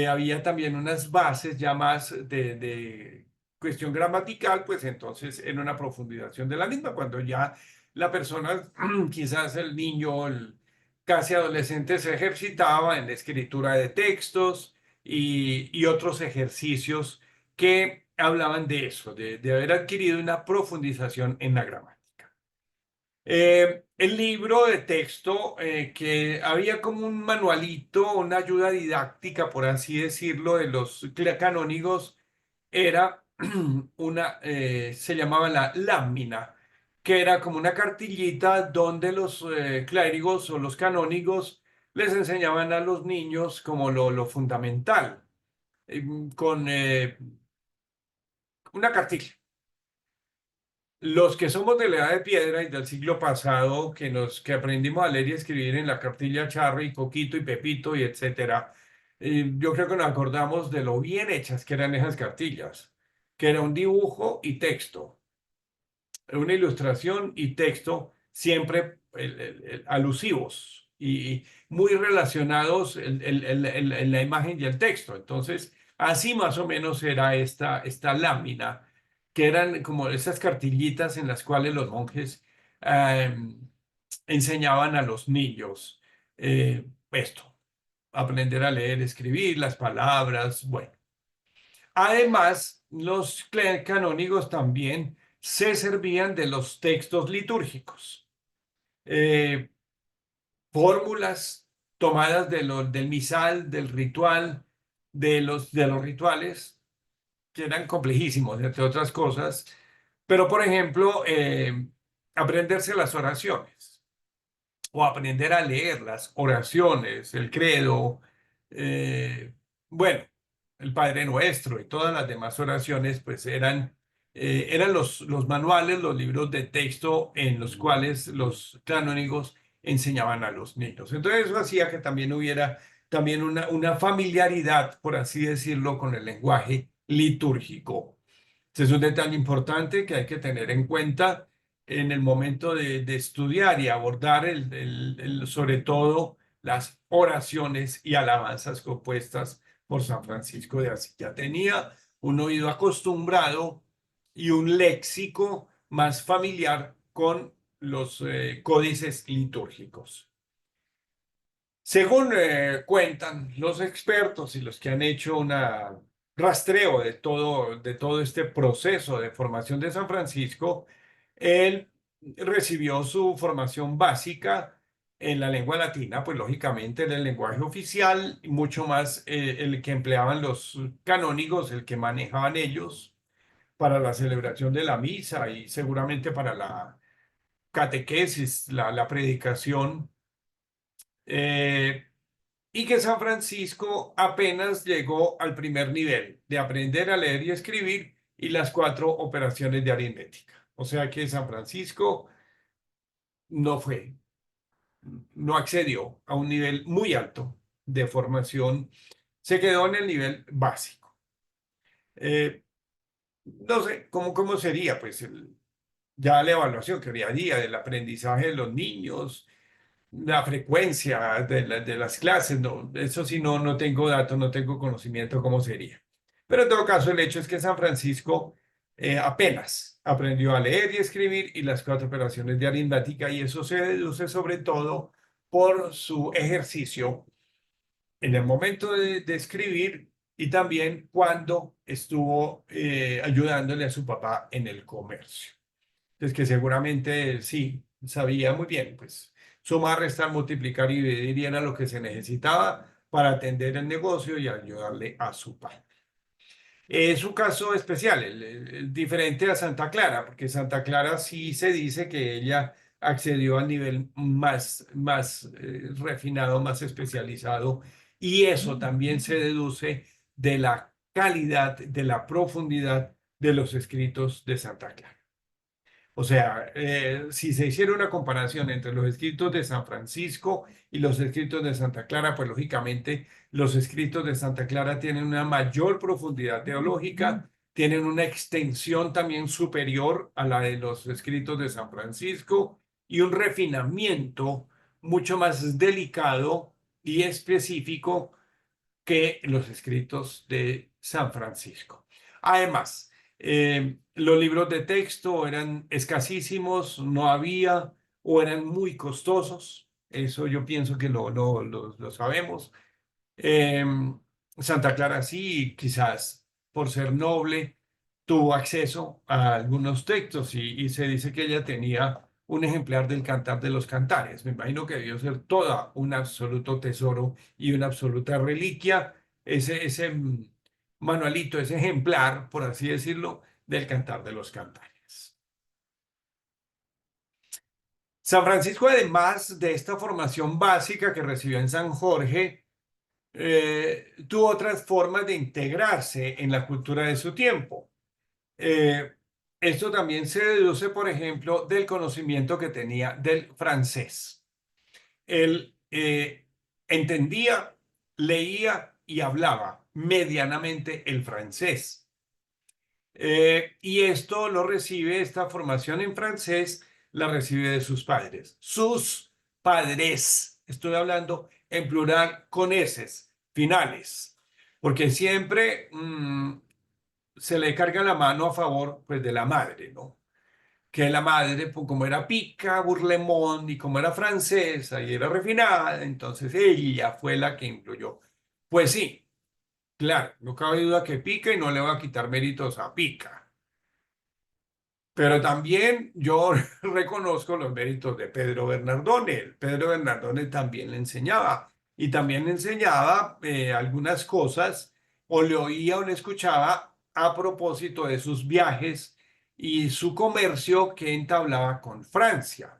Había también unas bases ya más de cuestión gramatical, pues entonces en una profundización de la misma, cuando ya la persona, quizás el niño, el casi adolescente, se ejercitaba en la escritura de textos y otros ejercicios que hablaban de eso, de haber adquirido una profundización en la gramática. El libro de texto, que había como un manualito, una ayuda didáctica, por así decirlo, de los canónigos, era se llamaba la lámina, que era como una cartillita donde los clérigos o los canónigos les enseñaban a los niños como lo fundamental, con una cartilla. Los que somos de la edad de piedra y del siglo pasado, que aprendimos a leer y escribir en la cartilla Charro y Coquito y Pepito y etcétera, Yo creo que nos acordamos de lo bien hechas que eran esas cartillas, que era un dibujo y texto, una ilustración y texto siempre alusivos y muy relacionados en la imagen y el texto. Entonces, así más o menos era esta lámina, que eran como esas cartillitas en las cuales los monjes eh, enseñaban a los niños esto, aprender a leer, escribir las palabras, bueno. Además, los canónigos también se servían de los textos litúrgicos, eh, fórmulas tomadas del misal, del ritual, de los rituales, que eran complejísimos, entre otras cosas, pero por ejemplo, aprenderse las oraciones o aprender a leer las oraciones, el credo, eh, bueno, el Padre Nuestro y todas las demás oraciones, pues eran los manuales, los libros de texto en los cuales los canónigos enseñaban a los niños. Entonces eso hacía que también hubiera también una familiaridad, por así decirlo, con el lenguaje litúrgico. Ese es un detalle importante que hay que tener en cuenta en el momento de estudiar y abordar sobre todo las oraciones y alabanzas compuestas por San Francisco de Asís. Ya tenía un oído acostumbrado y un léxico más familiar con los códices litúrgicos. Según cuentan los expertos y los que han hecho un rastreo de todo este proceso de formación de San Francisco, él recibió su formación básica en la lengua latina, pues lógicamente era el lenguaje oficial, y mucho más el que empleaban los canónigos, el que manejaban ellos para la celebración de la misa y seguramente para la catequesis, la predicación. Eh, y que San Francisco apenas llegó al primer nivel de aprender a leer y escribir y las 4 operaciones de aritmética. O sea que San Francisco no fue, no accedió a un nivel muy alto de formación, se quedó en el nivel básico. No sé cómo sería, pues, ya la evaluación que habría día del aprendizaje de los niños, la frecuencia de las clases, no, eso sí no tengo datos, no tengo conocimiento cómo sería. Pero en todo caso, el hecho es que San Francisco apenas aprendió a leer y escribir y las 4 operaciones de aritmética, y eso se deduce sobre todo por su ejercicio en el momento de escribir y también cuando estuvo ayudándole a su papá en el comercio. Entonces, que seguramente sí, sabía muy bien, pues sumar, restar, multiplicar y dividir era lo que se necesitaba para atender el negocio y ayudarle a su padre. Es un caso especial, diferente a Santa Clara, porque Santa Clara sí se dice que ella accedió al nivel más refinado, más especializado, y eso también se deduce de la calidad, de la profundidad de los escritos de Santa Clara. O sea, si se hiciera una comparación entre los escritos de San Francisco y los escritos de Santa Clara, pues lógicamente los escritos de Santa Clara tienen una mayor profundidad teológica, tienen una extensión también superior a la de los escritos de San Francisco y un refinamiento mucho más delicado y específico que los escritos de San Francisco. Además, los libros de texto eran escasísimos, no había o eran muy costosos. Eso yo pienso que lo sabemos. Eh, Santa Clara sí, quizás por ser noble, tuvo acceso a algunos textos y se dice que ella tenía un ejemplar del Cantar de los Cantares. Me imagino que debió ser toda un absoluto tesoro y una absoluta reliquia, ese manualito, ese ejemplar, por así decirlo, del Cantar de los Cantares. San Francisco, además de esta formación básica que recibió en San Jorge, tuvo otras formas de integrarse en la cultura de su tiempo. Eh, Esto también se deduce, por ejemplo, del conocimiento que tenía del francés. Él entendía, leía y hablaba medianamente el francés. Y esto lo recibe, esta formación en francés, la recibe de sus padres. Sus padres, estoy hablando en plural con eses finales, porque siempre se le carga la mano a favor pues, de la madre, ¿no? Que la madre, pues, como era pica, burlemón, y como era francesa y era refinada, entonces ella fue la que influyó. Pues sí, claro, no cabe duda que pica y no le va a quitar méritos a pica. Pero también yo reconozco los méritos de Pedro Bernardone. Pedro Bernardone también le enseñaba y también le enseñaba algunas cosas o le oía o le escuchaba a propósito de sus viajes y su comercio que entablaba con Francia.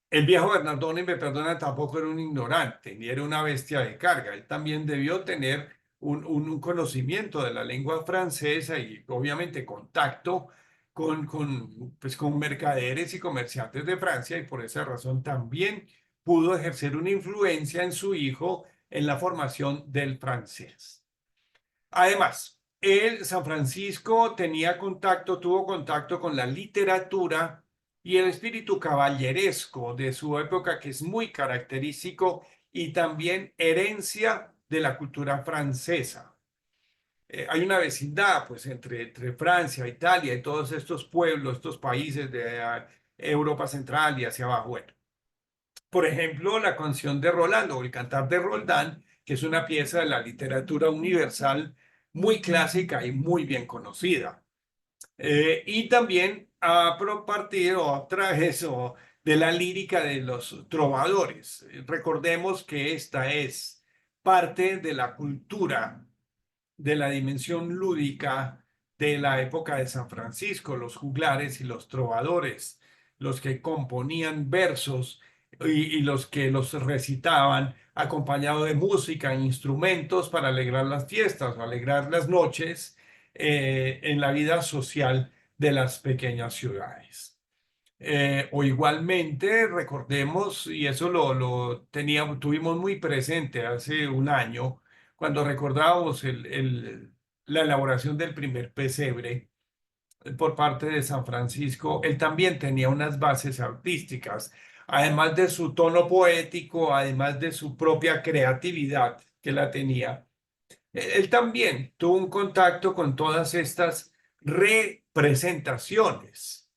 El viejo Bernardone, me perdona, tampoco era un ignorante ni era una bestia de carga. Él también debió tener un conocimiento de la lengua francesa y obviamente contacto pues, con mercaderes y comerciantes de Francia y por esa razón también pudo ejercer una influencia en su hijo en la formación del francés. Además, San Francisco, tuvo contacto con la literatura y el espíritu caballeresco de su época, que es muy característico y también herencia de la cultura francesa. Hay una vecindad, pues, entre Francia, Italia y todos estos pueblos, estos países de Europa Central y hacia abajo. Bueno, por ejemplo, la canción de Rolando o el cantar de Roldán, que es una pieza de la literatura universal muy clásica y muy bien conocida. Y también a partir o a través de la lírica de los trovadores. Recordemos que esta es parte de la cultura de la dimensión lúdica de la época de San Francisco, los juglares y los trovadores, los que componían versos y los que los recitaban acompañado de música e instrumentos para alegrar las fiestas o alegrar las noches en la vida social de las pequeñas ciudades. O igualmente, recordemos, y eso tuvimos muy presente hace un año, cuando recordábamos la elaboración del primer pesebre por parte de San Francisco, él también tenía unas bases artísticas, además de su tono poético, además de su propia creatividad que la tenía. Él también tuvo un contacto con todas estas representaciones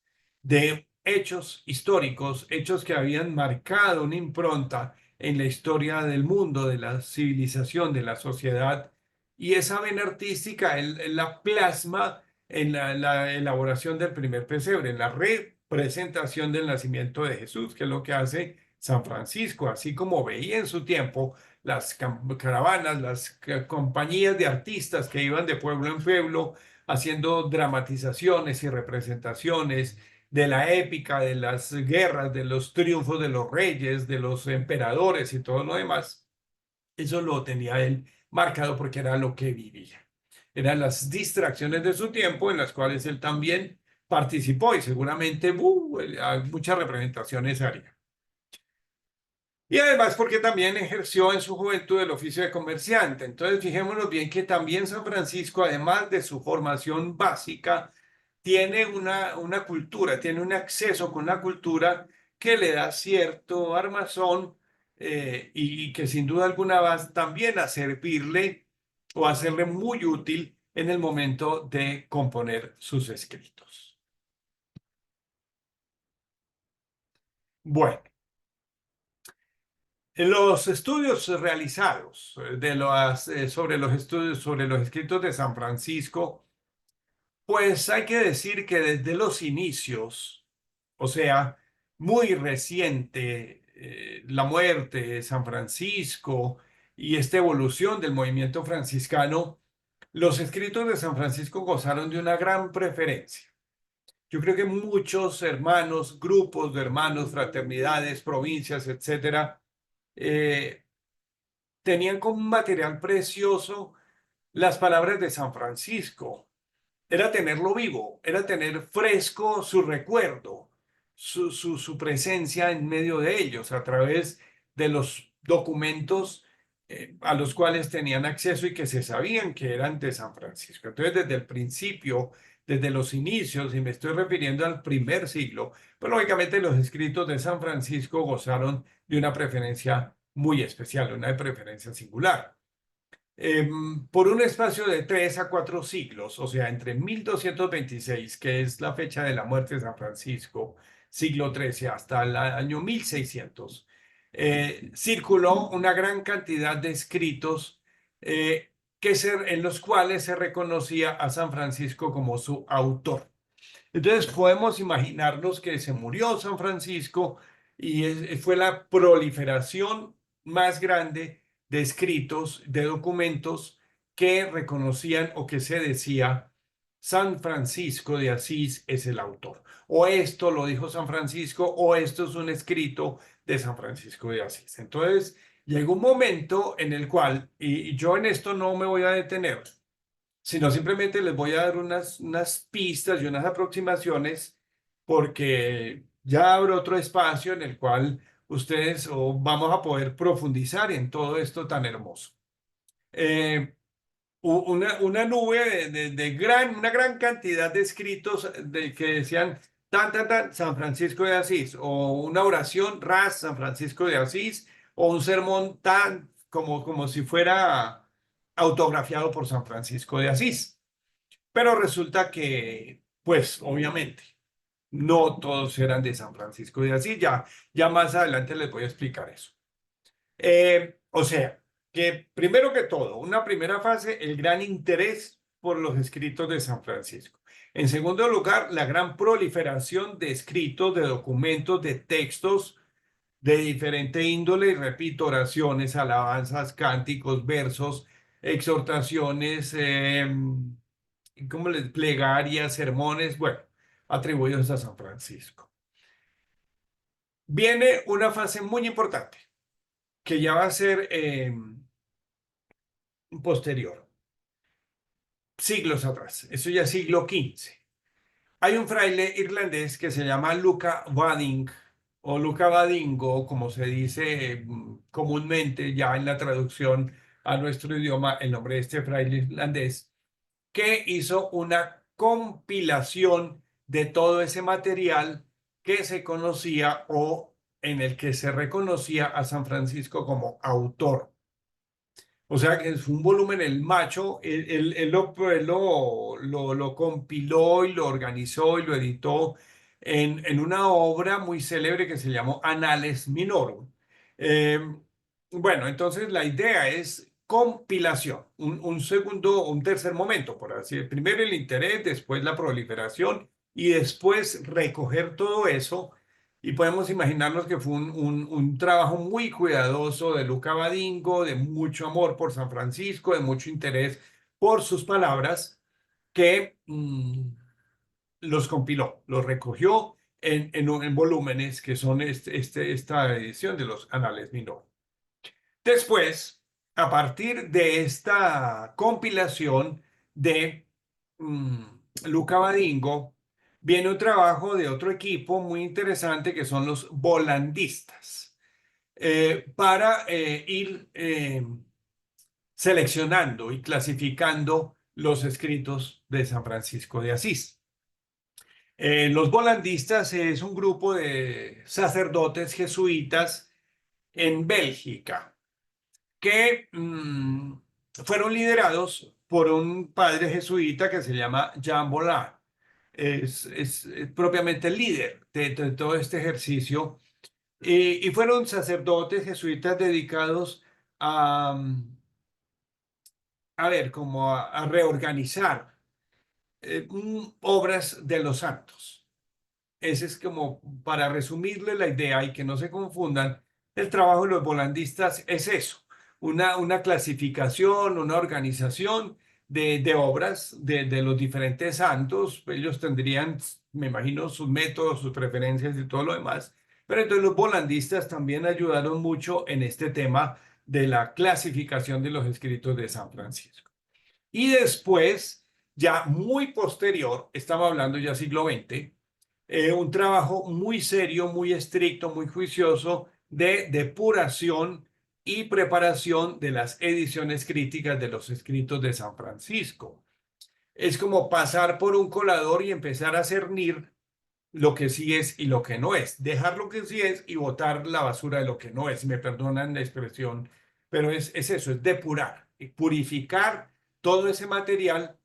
de hechos históricos, hechos que habían marcado una impronta en la historia del mundo, de la civilización, de la sociedad. Y esa vena artística, él la plasma en la elaboración del primer pesebre, en la representación del nacimiento de Jesús, que es lo que hace San Francisco, así como veía en su tiempo las caravanas, las compañías de artistas que iban de pueblo en pueblo haciendo dramatizaciones y representaciones de la épica, de las guerras, de los triunfos de los reyes, de los emperadores y todo lo demás. Eso lo tenía él marcado porque era lo que vivía. Eran las distracciones de su tiempo en las cuales él también participó y seguramente muchas representaciones haría. Y además porque también ejerció en su juventud el oficio de comerciante. Entonces fijémonos bien que también San Francisco, además de su formación básica, tiene una cultura, tiene un acceso con la cultura que le da cierto armazón y que sin duda alguna va también a servirle o a serle muy útil en el momento de componer sus escritos. Bueno. En los estudios realizados sobre los estudios sobre los escritos de San Francisco, pues hay que decir que desde los inicios, o sea, muy reciente, la muerte de San Francisco y esta evolución del movimiento franciscano, los escritos de San Francisco gozaron de una gran preferencia. Yo creo que muchos hermanos, grupos de hermanos, fraternidades, provincias, etcétera, eh, tenían como un material precioso las palabras de San Francisco. Era tenerlo vivo, era tener fresco su recuerdo, su presencia en medio de ellos a través de los documentos a los cuales tenían acceso y que se sabían que eran de San Francisco. Entonces, desde el principio, desde los inicios, y me estoy refiriendo al primer siglo, pues lógicamente los escritos de San Francisco gozaron de una preferencia muy especial, una preferencia singular. Por un espacio de 3 a 4 siglos, o sea, entre 1226, que es la fecha de la muerte de San Francisco, siglo XIII, hasta el año 1600, circuló una gran cantidad de escritos en los cuales se reconocía a San Francisco como su autor. Entonces podemos imaginarnos que se murió San Francisco y fue la proliferación más grande de escritos, de documentos que reconocían o que se decía San Francisco de Asís es el autor. O esto lo dijo San Francisco o esto es un escrito de San Francisco de Asís. Entonces llegó un momento en el cual, y yo en esto no me voy a detener, sino simplemente les voy a dar unas pistas y unas aproximaciones porque ya abro otro espacio en el cual ustedes vamos a poder profundizar en todo esto tan hermoso. Una nube una gran cantidad de escritos que decían tan, San Francisco de Asís, o una oración, ras, San Francisco de Asís, o un sermón tan como si fuera autografiado por San Francisco de Asís. Pero resulta que, pues, obviamente, no todos eran de San Francisco de Asís. Ya más adelante les voy a explicar eso. O sea, que primero que todo, una primera fase, el gran interés por los escritos de San Francisco. En segundo lugar, la gran proliferación de escritos, de documentos, de textos de diferente índole, y repito, oraciones, alabanzas, cánticos, versos, exhortaciones, plegarias, sermones, bueno, atribuidos a San Francisco. Viene una fase muy importante que ya va a ser posterior, siglos atrás, eso ya es siglo XV. Hay un fraile irlandés que se llama Luca Bading o Luca Badingo, como se dice comúnmente ya en la traducción a nuestro idioma, el nombre de este fraile irlandés, que hizo una compilación de todo ese material que se conocía o en el que se reconocía a San Francisco como autor. O sea que es un volumen, el macho, él lo compiló y lo organizó y lo editó en una obra muy célebre que se llamó Annales Minorum. Eh, bueno, entonces la idea es compilación, un tercer momento, por así decirlo. Primero el interés, después la proliferación y después recoger todo eso. Y podemos imaginarnos que fue un trabajo muy cuidadoso de Luca Badingo, de mucho amor por San Francisco, de mucho interés por sus palabras, que los compiló, los recogió en volúmenes que son esta edición de los Anales Minor. Después, a partir de esta compilación de Luca Badingo, viene un trabajo de otro equipo muy interesante que son los volandistas, para ir seleccionando y clasificando los escritos de San Francisco de Asís. Los volandistas es un grupo de sacerdotes jesuitas en Bélgica que fueron liderados por un padre jesuita que se llama Jean Bolland. Es propiamente el líder de todo este ejercicio. Y fueron sacerdotes jesuitas dedicados a ver, como a reorganizar obras de los santos. Ese es como, para resumirle la idea y que no se confundan, el trabajo de los volandistas es eso, una clasificación, una organización de obras de los diferentes santos. Ellos tendrían, me imagino, sus métodos, sus preferencias y todo lo demás. Pero entonces los volandistas también ayudaron mucho en este tema de la clasificación de los escritos de San Francisco. Y después, ya muy posterior, estamos hablando ya siglo XX, un trabajo muy serio, muy estricto, muy juicioso de depuración y preparación de las ediciones críticas de los escritos de San Francisco. Es como pasar por un colador y empezar a cernir lo que sí es y lo que no es. Dejar lo que sí es y botar la basura de lo que no es. Me perdonan la expresión, pero es eso, es depurar y purificar todo ese material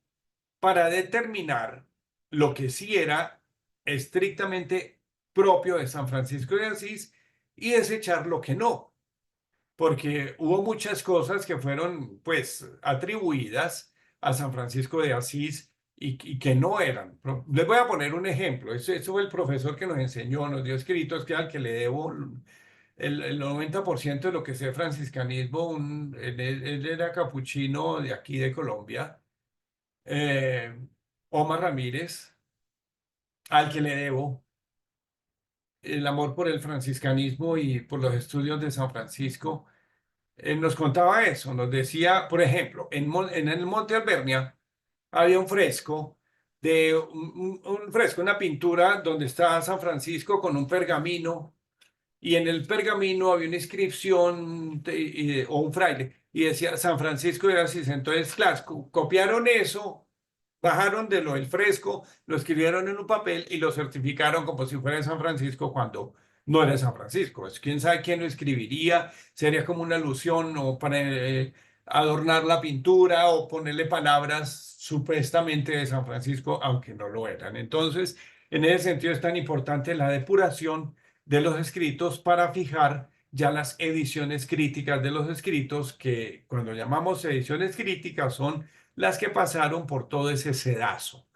para determinar lo que sí era estrictamente propio de San Francisco de Asís y desechar lo que no, porque hubo muchas cosas que fueron pues atribuidas a San Francisco de Asís y que no eran. Les voy a poner un ejemplo. Eso fue el profesor que nos enseñó, nos dio escritos, que al que le debo el 90% de lo que sé de franciscanismo. Él era capuchino de aquí de Colombia, eh, Omar Ramírez, al que le debo el amor por el franciscanismo y por los estudios de San Francisco. Nos contaba eso, nos decía, por ejemplo, en el Monte Albernia había un fresco, un fresco, una pintura donde está San Francisco con un pergamino, y en el pergamino había una inscripción o un fraile y decía San Francisco de Asís. Entonces, claro, copiaron eso, bajaron de lo del fresco, lo escribieron en un papel y lo certificaron como si fuera de San Francisco cuando no era San Francisco. Pues, quién sabe quién lo escribiría, sería como una alusión o para adornar la pintura o ponerle palabras supuestamente de San Francisco, aunque no lo eran. Entonces, en ese sentido es tan importante la depuración de los escritos para fijar ya las ediciones críticas de los escritos, que cuando llamamos ediciones críticas son las que pasaron por todo ese sedazo,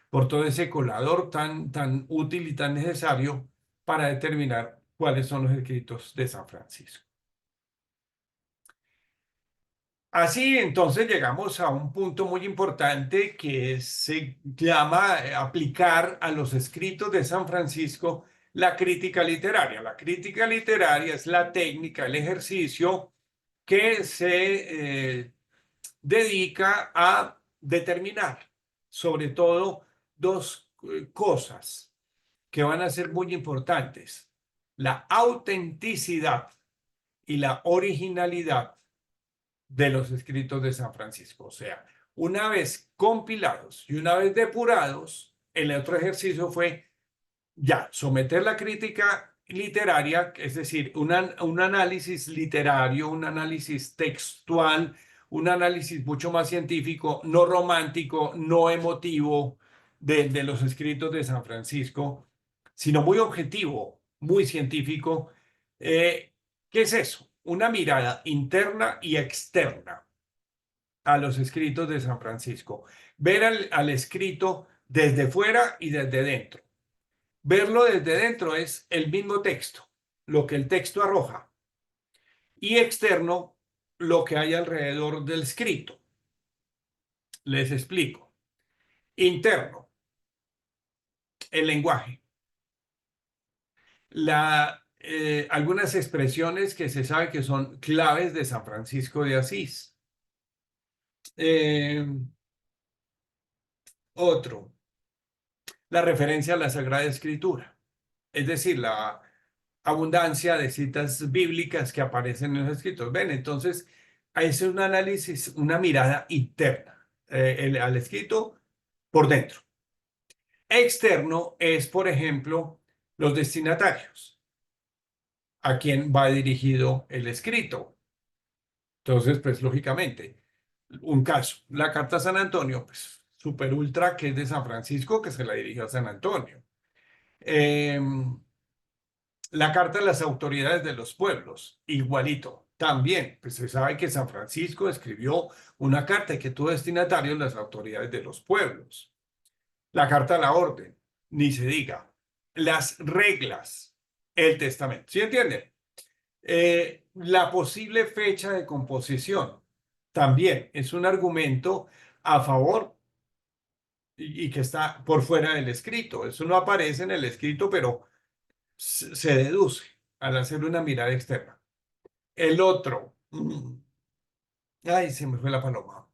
por todo ese colador tan útil y tan necesario para determinar cuáles son los escritos de San Francisco. Así, entonces llegamos a un punto muy importante que se llama aplicar a los escritos de San Francisco la crítica literaria. La crítica literaria es la técnica, el ejercicio que se dedica a determinar sobre todo dos cosas que van a ser muy importantes: la autenticidad y la originalidad de los escritos de San Francisco. O sea, una vez compilados y una vez depurados, el otro ejercicio fue ya someter la crítica literaria, es decir, un análisis literario, un análisis textual, un análisis mucho más científico, no romántico, no emotivo de los escritos de San Francisco, sino muy objetivo, muy científico. ¿Qué es eso? Una mirada interna y externa a los escritos de San Francisco. Ver al escrito desde fuera y desde dentro. Verlo desde dentro es el mismo texto, lo que el texto arroja, y externo, lo que hay alrededor del escrito. Les explico. Interno, el lenguaje. Algunas expresiones que se sabe que son claves de San Francisco de Asís. Otro, la referencia a la Sagrada Escritura, es decir, la abundancia de citas bíblicas que aparecen en los escritos. Ven, entonces, es un análisis, una mirada interna al escrito por dentro. Externo es, por ejemplo, los destinatarios, a quién va dirigido el escrito. Entonces, pues lógicamente, un caso, la carta a San Antonio, pues super ultra, que es de San Francisco, que se la dirigió a San Antonio. La carta de las autoridades de los pueblos, igualito. También, pues se sabe que San Francisco escribió una carta que tuvo destinatarios las autoridades de los pueblos. La carta a la orden, ni se diga. Las reglas, el testamento. ¿Sí entienden? La posible fecha de composición también es un argumento a favor y que está por fuera del escrito. Eso no aparece en el escrito, pero se deduce al hacer una mirada externa. El otro, ay, se me fue la paloma.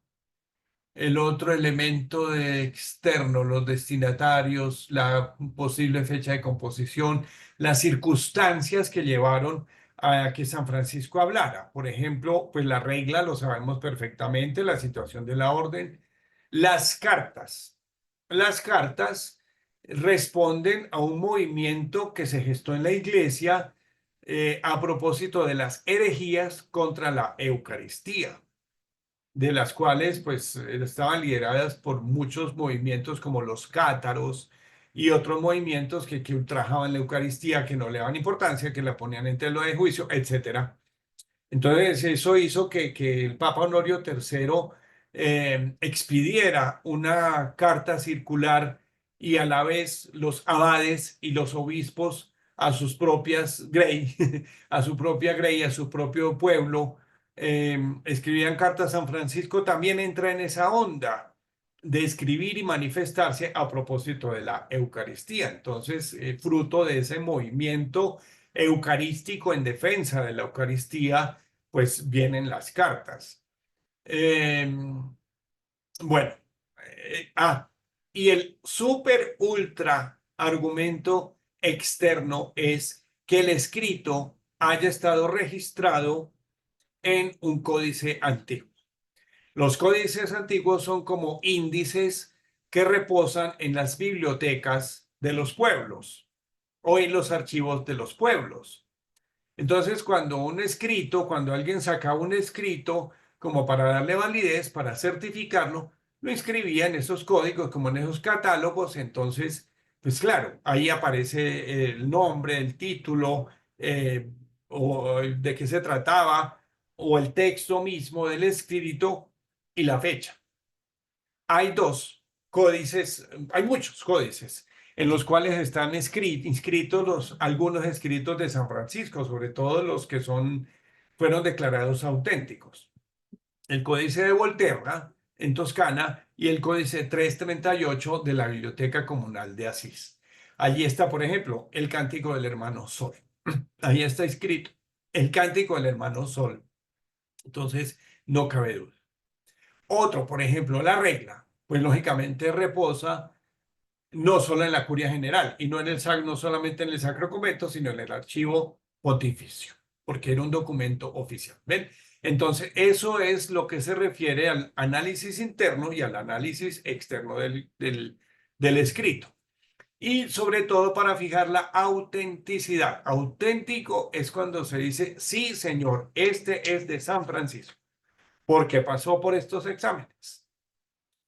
El otro elemento externo, los destinatarios, la posible fecha de composición, las circunstancias que llevaron a que San Francisco hablara. Por ejemplo, pues la regla lo sabemos perfectamente, la situación de la orden. Las cartas. Las cartas responden a un movimiento que se gestó en la iglesia a propósito de las herejías contra la Eucaristía, de las cuales pues estaban lideradas por muchos movimientos como los cátaros y otros movimientos que ultrajaban la Eucaristía, que no le daban importancia, que la ponían en tela de juicio, etcétera. Entonces, eso hizo que el Papa Honorio III expidiera una carta circular y a la vez los abades y los obispos a sus propias grey, a su propia grey, a su propio pueblo, escribían cartas a San Francisco. También entra en esa onda de escribir y manifestarse a propósito de la Eucaristía. Entonces, fruto de ese movimiento eucarístico en defensa de la Eucaristía, pues vienen las cartas. Bueno, y el super ultra argumento externo es que el escrito haya estado registrado en un códice antiguo. Los códices antiguos son como índices que reposan en las bibliotecas de los pueblos o en los archivos de los pueblos. Entonces, cuando alguien sacaba un escrito como para darle validez, para certificarlo, lo inscribía en esos códigos, como en esos catálogos. Entonces, pues claro, ahí aparece el nombre, el título, o de qué se trataba, o el texto mismo del escrito y la fecha. Hay dos códices, hay muchos códices en los cuales están inscritos algunos escritos de San Francisco, sobre todo los que fueron declarados auténticos. El Códice de Volterra en Toscana y el Códice 338 de la Biblioteca Comunal de Asís. Allí está, por ejemplo, el Cántico del Hermano Sol. Ahí está escrito el Cántico del Hermano Sol. Entonces, no cabe duda. Otro, por ejemplo, la regla, pues lógicamente reposa no solo en la curia general y no solamente en el Sacro Convento, sino en el archivo pontificio, porque era un documento oficial. ¿Ven? Entonces, eso es lo que se refiere al análisis interno y al análisis externo del escrito. Y sobre todo para fijar la autenticidad. Auténtico es cuando se dice, sí, señor, este es de San Francisco, porque pasó por estos exámenes,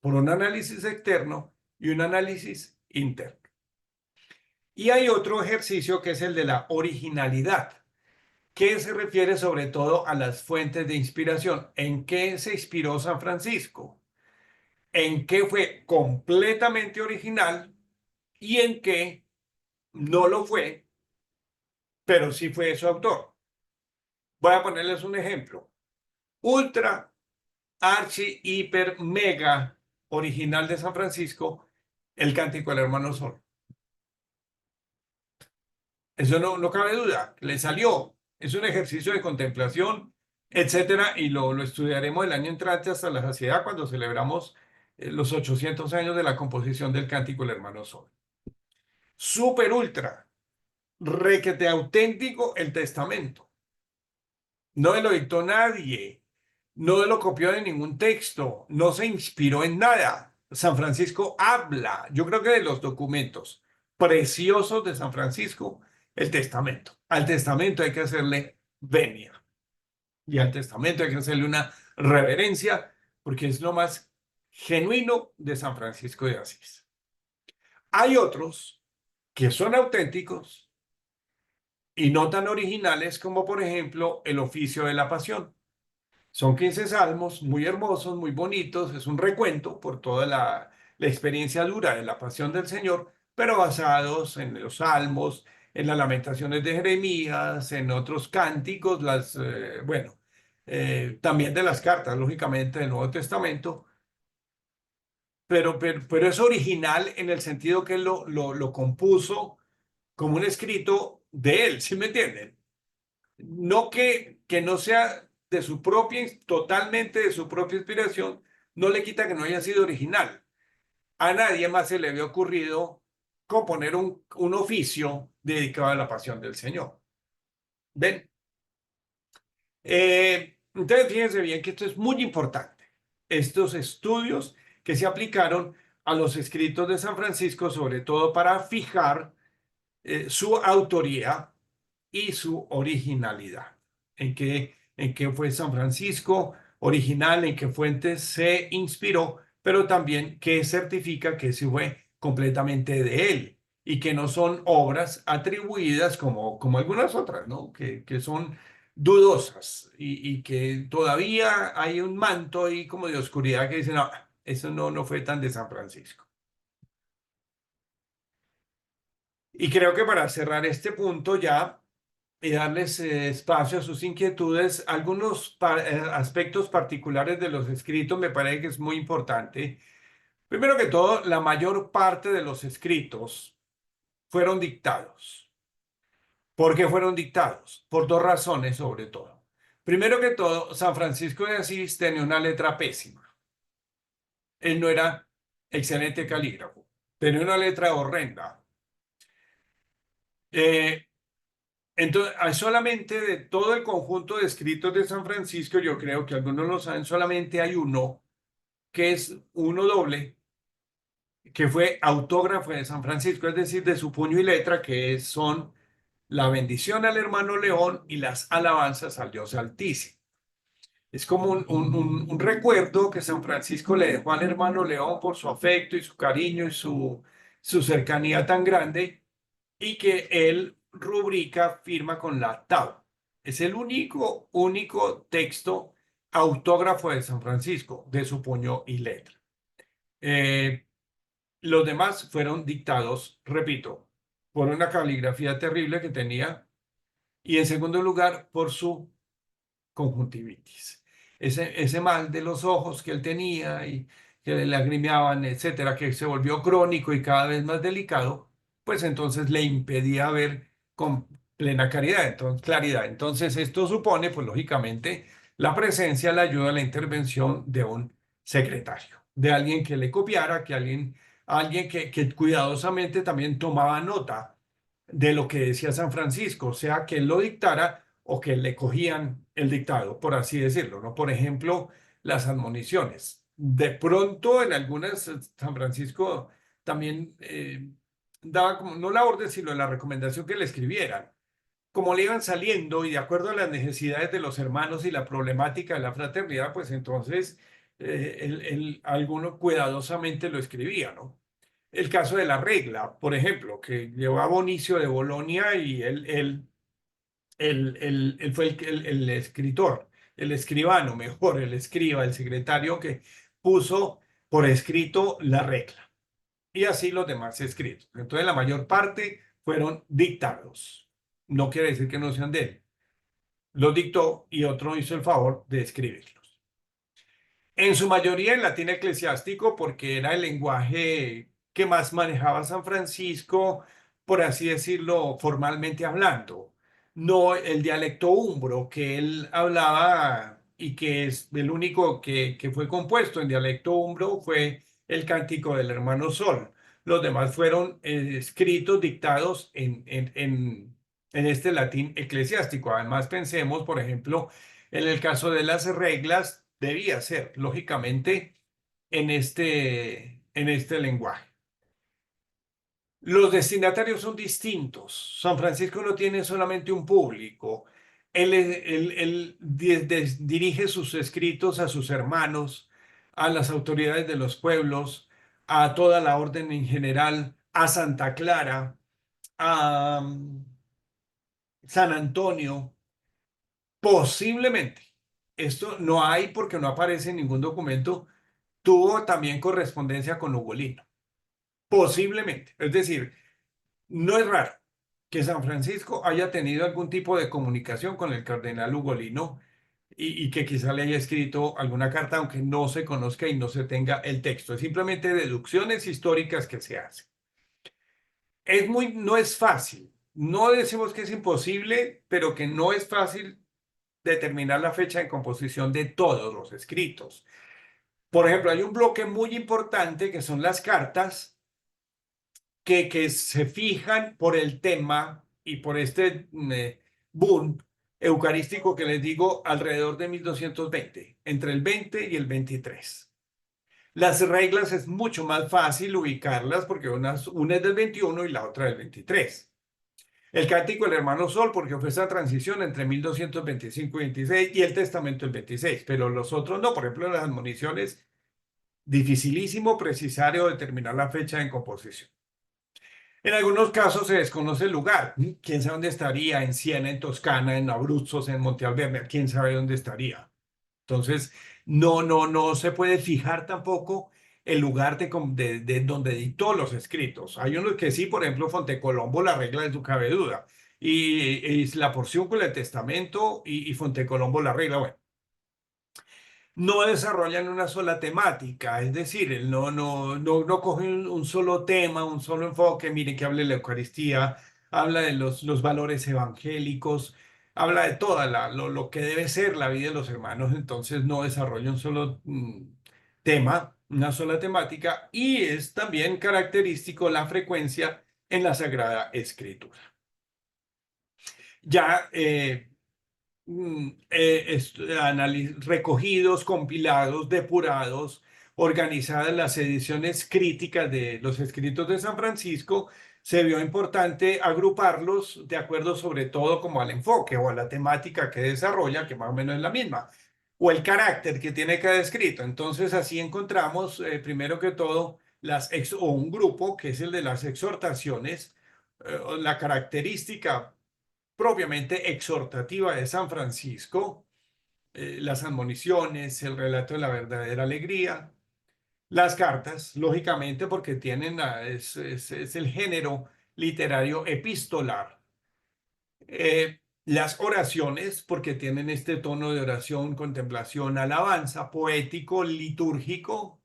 por un análisis externo y un análisis interno. Y hay otro ejercicio que es el de la originalidad, que se refiere sobre todo a las fuentes de inspiración. ¿En qué se inspiró San Francisco? ¿En qué fue completamente original? ¿Y en qué no lo fue, pero sí fue su autor? Voy a ponerles un ejemplo. Ultra, archi, hiper, mega original de San Francisco, el Cántico del Hermano Sol. Eso no cabe duda, le salió. Es un ejercicio de contemplación, etcétera, y lo estudiaremos el año entrante hasta la saciedad cuando celebramos los 800 años de la composición del Cántico del Hermano Sol. Super ultra, requete auténtico el testamento. No lo dictó nadie, no lo copió de ningún texto, no se inspiró en nada. San Francisco habla, yo creo que de los documentos preciosos de San Francisco, el testamento. Al testamento hay que hacerle venia y al testamento hay que hacerle una reverencia porque es lo más genuino de San Francisco de Asís. Hay otros que son auténticos y no tan originales como por ejemplo el oficio de la pasión. Son 15 salmos muy hermosos, muy bonitos, es un recuento por toda la experiencia dura de la pasión del Señor, pero basados en los salmos, en las lamentaciones de Jeremías, en otros cánticos, también de las cartas, lógicamente, del Nuevo Testamento, pero es original en el sentido que él lo compuso como un escrito de él, ¿sí me entienden? No que no sea de su propia, totalmente de su propia inspiración, no le quita que no haya sido original. A nadie más se le había ocurrido componer un oficio dedicado a la pasión del Señor. ¿Ven? Entonces, fíjense bien que esto es muy importante. Estos estudios que se aplicaron a los escritos de San Francisco, sobre todo para fijar su autoría y su originalidad. En qué fue San Francisco original, en qué fuentes se inspiró, pero también qué certifica que se fue completamente de él y que no son obras atribuidas como algunas otras, ¿no? Que son dudosas y que todavía hay un manto ahí como de oscuridad que dice, no, eso no fue tan de San Francisco. Y creo que para cerrar este punto ya y darles espacio a sus inquietudes, algunos aspectos particulares de los escritos me parece que es muy importante. Primero que todo, la mayor parte de los escritos fueron dictados. ¿Por qué fueron dictados? Por dos razones sobre todo. Primero que todo, San Francisco de Asís tenía una letra pésima. Él no era excelente calígrafo, tenía una letra horrenda. Eh, Entonces, hay solamente de todo el conjunto de escritos de San Francisco, yo creo que algunos lo saben, solamente hay uno, que es uno doble, que fue autógrafo de San Francisco, es decir, de su puño y letra, son la bendición al hermano León y las alabanzas al Dios Altísimo. Es como un recuerdo que San Francisco le dejó al hermano León por su afecto y su cariño y su cercanía tan grande y que él rubrica, firma con la TAU. Es el único texto autógrafo de San Francisco, de su puño y letra. Los demás fueron dictados, repito, por una caligrafía terrible que tenía y en segundo lugar por su conjuntivitis. Ese mal de los ojos que él tenía y que le lagrimeaban, etcétera, que se volvió crónico y cada vez más delicado, pues entonces le impedía ver con plena claridad. Entonces, esto supone, pues lógicamente, la presencia, la ayuda, la intervención de un secretario, de alguien que le copiara, alguien que cuidadosamente también tomaba nota de lo que decía San Francisco, o sea, que él lo dictara o que le cogían el dictado, por así decirlo, ¿no? Por ejemplo, las admoniciones. De pronto, en algunas, San Francisco también daba como, no la orden, sino la recomendación que le escribieran. Como le iban saliendo y de acuerdo a las necesidades de los hermanos y la problemática de la fraternidad, pues entonces alguno cuidadosamente lo escribía, ¿no? El caso de la regla, por ejemplo, que llevaba Bonicio de Bolonia y él fue el escritor, el escribano, mejor, el escriba, el secretario que puso por escrito la regla. Y así los demás escritos. Entonces, la mayor parte fueron dictados. No quiere decir que no sean de él. Los dictó y otro hizo el favor de escribirlos. En su mayoría en latín eclesiástico, porque era el lenguaje que más manejaba San Francisco, por así decirlo, formalmente hablando. No el dialecto umbro que él hablaba y que es el único que fue compuesto en dialecto umbro fue el Cántico del Hermano Sol. Los demás fueron escritos, dictados en este latín eclesiástico. Además, pensemos, por ejemplo, en el caso de las reglas, debía ser, lógicamente, en este lenguaje. Los destinatarios son distintos. San Francisco no tiene solamente un público. Él dirige sus escritos a sus hermanos, a las autoridades de los pueblos, a toda la orden en general, a Santa Clara, a San Antonio. Posiblemente, esto no hay porque no aparece en ningún documento, tuvo también correspondencia con Ugolino. Posiblemente, es decir, no es raro que San Francisco haya tenido algún tipo de comunicación con el cardenal Ugolino y que quizá le haya escrito alguna carta, aunque no se conozca y no se tenga el texto. Es simplemente deducciones históricas que se hacen. No es fácil. No decimos que es imposible, pero que no es fácil determinar la fecha de composición de todos los escritos. Por ejemplo, hay un bloque muy importante que son las cartas que se fijan por el tema y por este boom eucarístico que les digo alrededor de 1220, entre el 20 y el 23. Las reglas es mucho más fácil ubicarlas porque una es del 21 y la otra del 23. El Cántico del Hermano Sol porque fue esa transición entre 1225 y 26 y el Testamento el 26, pero los otros no. Por ejemplo, las admoniciones, dificilísimo precisar o determinar la fecha de composición. En algunos casos se desconoce el lugar. ¿Quién sabe dónde estaría? En Siena, en Toscana, en Abruzos, en Monte Alverne. ¿Quién sabe dónde estaría? Entonces, no se puede fijar tampoco el lugar de donde dictó los escritos. Hay unos que sí, por ejemplo, Fontecolombo, la regla de su cabe duda. Y la porción con el testamento y Fontecolombo, la regla. Bueno, no desarrollan una sola temática, es decir, él no coge un solo tema, un solo enfoque. Mire que habla de la Eucaristía, habla de los valores evangélicos, habla de toda lo que debe ser la vida de los hermanos. Entonces no desarrolla un solo tema, una sola temática, y es también característico la frecuencia en la Sagrada Escritura. Ya recogidos, compilados, depurados, organizadas las ediciones críticas de los escritos de San Francisco, se vio importante agruparlos de acuerdo sobre todo como al enfoque o a la temática que desarrolla, que más o menos es la misma, o el carácter que tiene cada escrito. Entonces así encontramos, primero que todo, o un grupo que es el de las exhortaciones, la característica propiamente exhortativa de San Francisco, las admoniciones, el relato de la verdadera alegría, las cartas, lógicamente, porque tienen, es el género literario epistolar. Las oraciones, porque tienen este tono de oración, contemplación, alabanza, poético, litúrgico,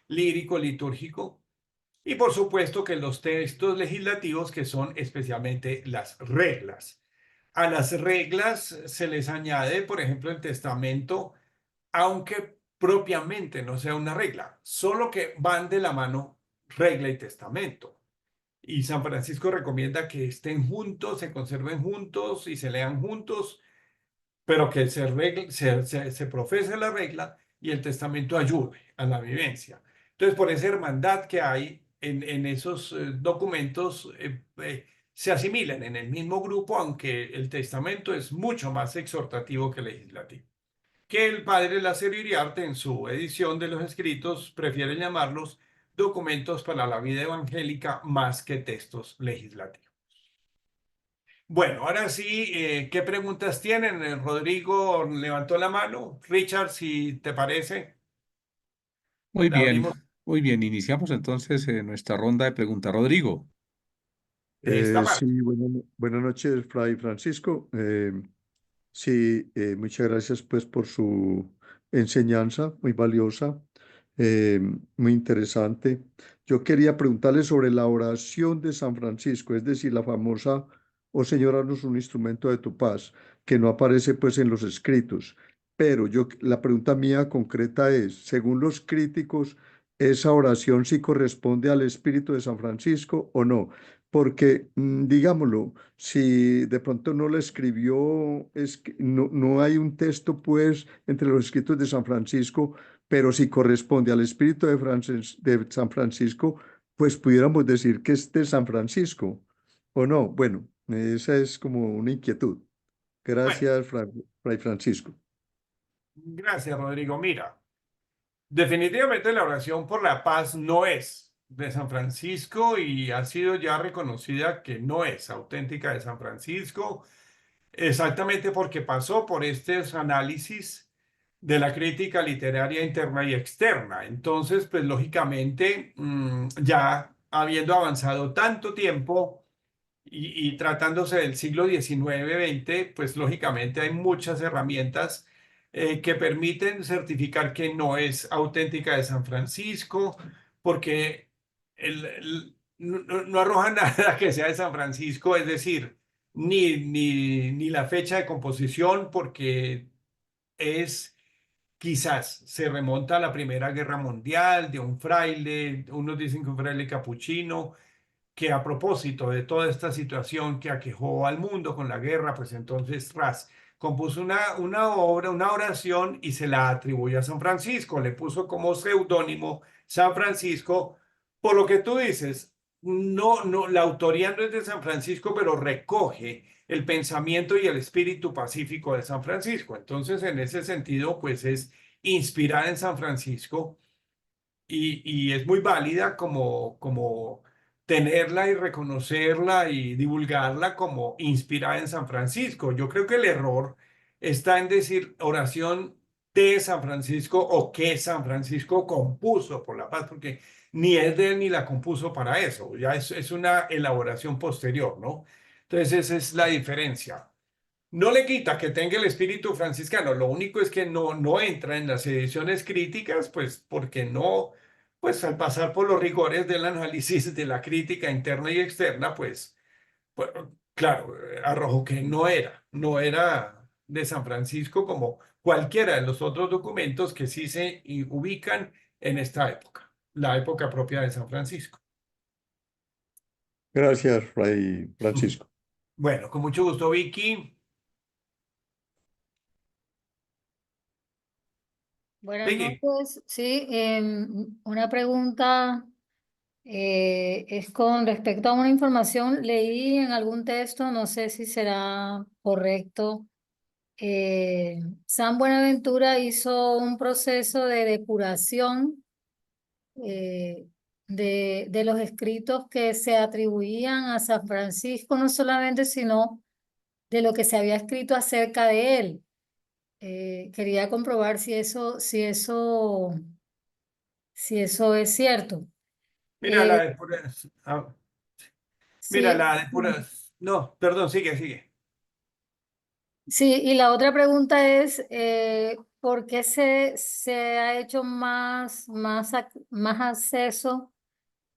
lírico, litúrgico. Y por supuesto que los textos legislativos, que son especialmente las reglas. A las reglas se les añade, por ejemplo, el testamento, aunque propiamente no sea una regla, solo que van de la mano regla y testamento. Y San Francisco recomienda que estén juntos, se conserven juntos y se lean juntos, pero que se profese la regla y el testamento ayude a la vivencia. Entonces, por esa hermandad que hay en esos documentos, se asimilan en el mismo grupo, aunque el testamento es mucho más exhortativo que legislativo. Que el padre Láser Iriarte, en su edición de los escritos, prefiere llamarlos documentos para la vida evangélica más que textos legislativos. Bueno, ahora sí, ¿qué preguntas tienen? Rodrigo levantó la mano. Richard, si te parece, Muy la bien, abrimos muy bien. Iniciamos entonces nuestra ronda de preguntas. Rodrigo. de esta Sí, parte. buenas noches, Fray Francisco. Sí, muchas gracias pues por su enseñanza, muy valiosa, eh, muy interesante. Yo quería preguntarle sobre la oración de San Francisco, es decir, la famosa "Oh Señor, haznos un instrumento de tu paz", que no aparece pues en los escritos. Pero la pregunta mía concreta es, según los críticos, ¿esa oración sí corresponde al espíritu de San Francisco o no? Porque, digámoslo, si de pronto no la escribió, es que no hay un texto, pues, entre los escritos de San Francisco, pero si corresponde al espíritu de San Francisco, pues pudiéramos decir que es de San Francisco, ¿o no? Bueno, esa es como una inquietud. Bueno, Gracias, Fray Francisco. gracias, Rodrigo. Mira, definitivamente la oración por la paz no es de San Francisco y ha sido ya reconocida que no es auténtica de San Francisco. Exactamente porque pasó por estos análisis de la crítica literaria interna y externa. Entonces, pues lógicamente, ya habiendo avanzado tanto tiempo y tratándose del siglo XIX-XX, pues lógicamente hay muchas herramientas que permiten certificar que no es auténtica de San Francisco, porque no arroja nada que sea de San Francisco, es decir, ni la fecha de composición, porque es, quizás se remonta a la Primera Guerra Mundial, de un fraile, unos dicen que un fraile capuchino, que a propósito de toda esta situación que aquejó al mundo con la guerra, pues entonces Ras compuso una obra, una oración y se la atribuyó a San Francisco, le puso como seudónimo San Francisco, por lo que tú dices, no, la autoría no es de San Francisco, pero recoge el pensamiento y el espíritu pacífico de San Francisco. Entonces, en ese sentido, pues es inspirada en San Francisco y es muy válida como tenerla y reconocerla y divulgarla como inspirada en San Francisco. Yo creo que el error está en decir oración de San Francisco o que San Francisco compuso por la paz, porque ni es de él ni la compuso para eso, ya es una elaboración posterior, ¿no? Entonces esa es la diferencia. No le quita que tenga el espíritu franciscano, lo único es que no entra en las ediciones críticas, pues porque no, pues al pasar por los rigores del análisis de la crítica interna y externa, pues, claro, arrojó que no era de San Francisco como cualquiera de los otros documentos que sí se ubican en esta época, la época propia de San Francisco. Gracias, Fray Francisco. Bueno, con mucho gusto, Vicky. Buenas Vicky. noches. Sí, una pregunta es con respecto a una información. Leí en algún texto, no sé si será correcto. San Buenaventura hizo un proceso de depuración eh, de los escritos que se atribuían a San Francisco, no solamente, sino de lo que se había escrito acerca de él. Quería comprobar si eso es cierto. Mira, Eh, la depuración. Mira, sí, la depuración. No, perdón, sigue. sí, y la otra pregunta es, ¿por qué se ha hecho más acceso,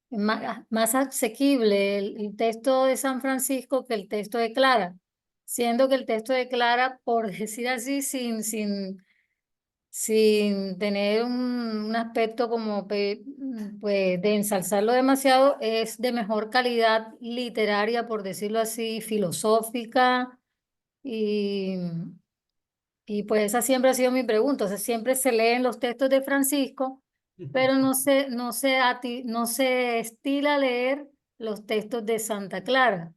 más asequible el texto de San Francisco que el texto de Clara? Siendo que el texto de Clara, por decir así, sin tener un aspecto como pues, de ensalzarlo demasiado, es de mejor calidad literaria, por decirlo así, filosófica, y, y pues esa siempre ha sido mi pregunta. O sea, siempre se leen los textos de Francisco, pero no se estila leer los textos de Santa Clara.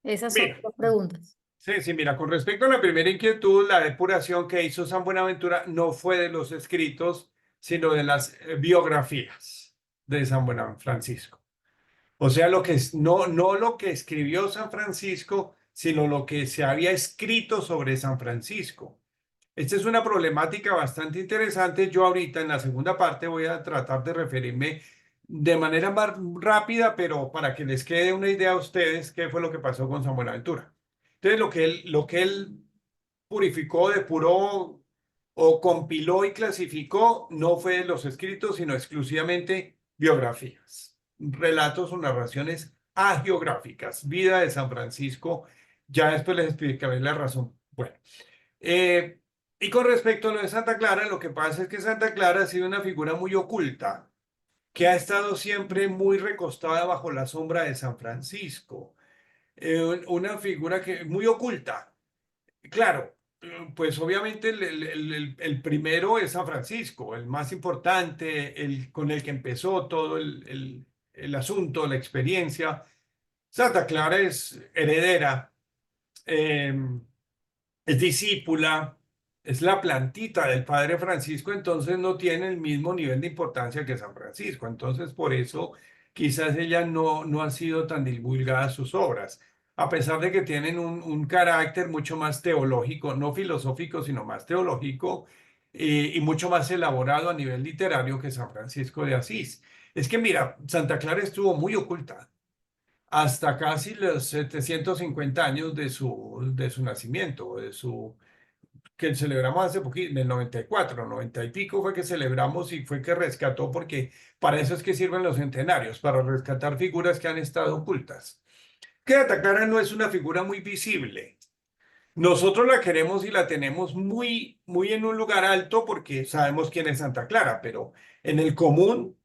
Esas son Mira, las preguntas. sí, mira, con respecto a la primera inquietud, la depuración que hizo San Buenaventura no fue de los escritos, sino de las biografías de San Francisco. O sea, no lo que escribió San Francisco, sino lo que se había escrito sobre San Francisco. Esta es una problemática bastante interesante. Yo ahorita en la segunda parte voy a tratar de referirme de manera más rápida, pero para que les quede una idea a ustedes qué fue lo que pasó con San Buenaventura. Entonces, lo que él purificó, depuró o compiló y clasificó no fue de los escritos, sino exclusivamente biografías, relatos o narraciones agiográficas, vida de San Francisco. Ya después les explicaré la razón. Bueno. Eh, y con respecto a lo de Santa Clara, lo que pasa es que Santa Clara ha sido una figura muy oculta, que ha estado siempre muy recostada bajo la sombra de San Francisco. Una figura que muy oculta. Claro, pues obviamente el primero es San Francisco, el más importante, el con el que empezó todo el asunto, la experiencia. Santa Clara es heredera. em, es discípula, es la plantita del Padre Francisco, entonces no tiene el mismo nivel de importancia que San Francisco. Entonces, por eso quizás ella no han sido tan divulgadas sus obras, a pesar de que tienen un carácter mucho más teológico, no filosófico, sino más teológico y mucho más elaborado a nivel literario que San Francisco de Asís. Es que mira, Santa Clara estuvo muy oculta hasta casi los 750 años de su nacimiento, que celebramos hace poquito, en el 94, 90 y pico fue que celebramos y fue que rescató, porque para eso es que sirven los centenarios, para rescatar figuras que han estado ocultas. Que Santa Clara no es una figura muy visible. Nosotros la queremos y la tenemos muy en un lugar alto porque sabemos quién es Santa Clara, pero en el común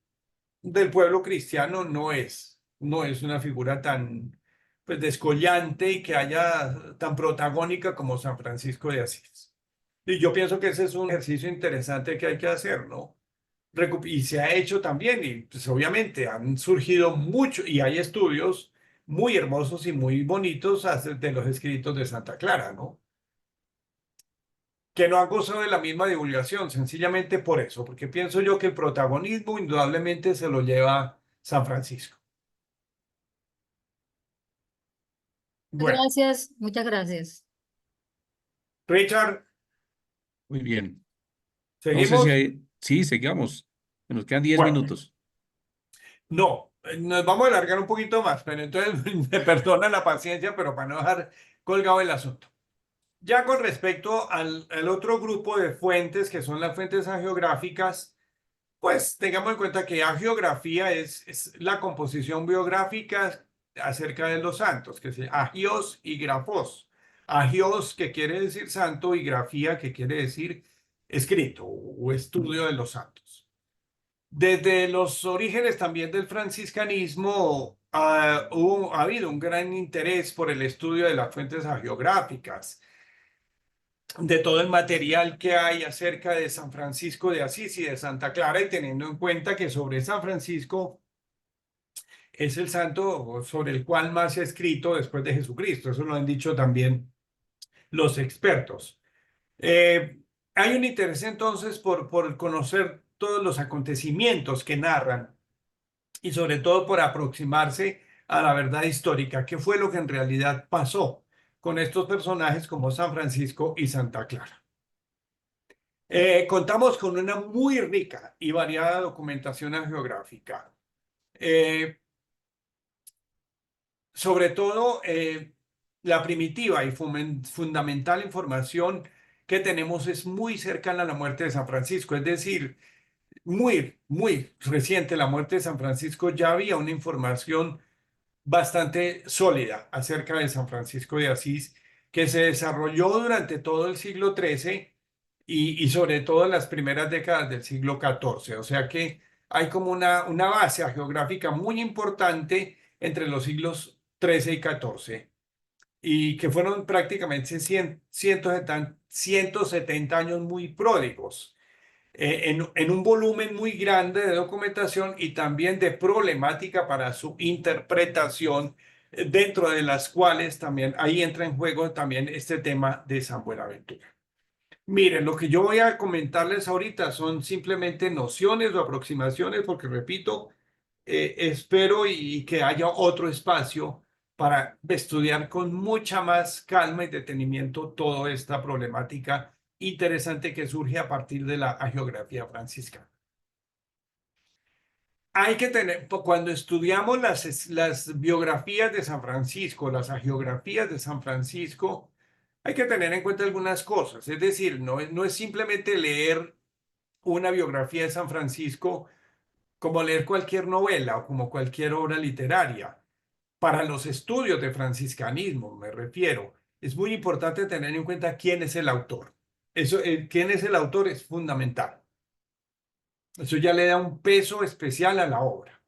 del pueblo cristiano no es no es una figura tan pues, descollante y que haya tan protagónica como San Francisco de Asís. Y yo pienso que ese es un ejercicio interesante que hay que hacer, ¿no? Y se ha hecho también, y pues obviamente han surgido mucho, y hay estudios muy hermosos y muy bonitos de los escritos de Santa Clara, ¿no? Que no han gozado de la misma divulgación, sencillamente por eso, porque pienso yo que el protagonismo indudablemente se lo lleva San Francisco. Bueno, Gracias, muchas gracias. Richard, Muy bien. No sé si ¿seguimos? hay... Sí, sigamos. Nos quedan 10 Bueno, minutos. no, nos vamos a alargar un poquito más, pero entonces me perdona la paciencia, pero para no dejar colgado el asunto. Ya con respecto al otro grupo de fuentes, que son las fuentes hagiográficas, pues tengamos en cuenta que hagiografía es la composición biográfica acerca de los santos, que es agios y grafos. Agios, que quiere decir santo, y grafía, que quiere decir escrito o estudio de los santos. Desde los orígenes también del franciscanismo ha habido un gran interés por el estudio de las fuentes hagiográficas, de todo el material que hay acerca de San Francisco de Asís y de Santa Clara, y teniendo en cuenta que sobre San Francisco es el santo sobre el cual más se ha escrito después de Jesucristo. Eso lo han dicho también los expertos. Hay un interés entonces por conocer todos los acontecimientos que narran y sobre todo por aproximarse a la verdad histórica, qué fue lo que en realidad pasó con estos personajes como San Francisco y Santa Clara. Contamos con una muy rica y variada documentación geográfica. Sobre todo, la primitiva y fundamental información que tenemos es muy cercana a la muerte de San Francisco, es decir, muy reciente la muerte de San Francisco. Ya había una información bastante sólida acerca de San Francisco de Asís, que se desarrolló durante todo el siglo XIII y sobre todo en las primeras décadas del siglo XIV. O sea que hay como una base geográfica muy importante entre los siglos XIII y XIV, y que fueron prácticamente 170 años muy pródigos, en un volumen muy grande de documentación y también de problemática para su interpretación, dentro de las cuales también ahí entra en juego también este tema de San Buenaventura. Miren, lo que yo voy a comentarles ahorita son simplemente nociones o aproximaciones, porque repito, espero y que haya otro espacio para estudiar con mucha más calma y detenimiento toda esta problemática interesante que surge a partir de la hagiografía franciscana. Hay que tener, cuando estudiamos las biografías de San Francisco, las hagiografías de San Francisco, hay que tener en cuenta algunas cosas. Es decir, no es simplemente leer una biografía de San Francisco como leer cualquier novela o como cualquier obra literaria. Para los estudios de franciscanismo, me refiero, es muy importante tener en cuenta quién es el autor. Eso, quién es el autor es fundamental. Eso ya le da un peso especial a la obra.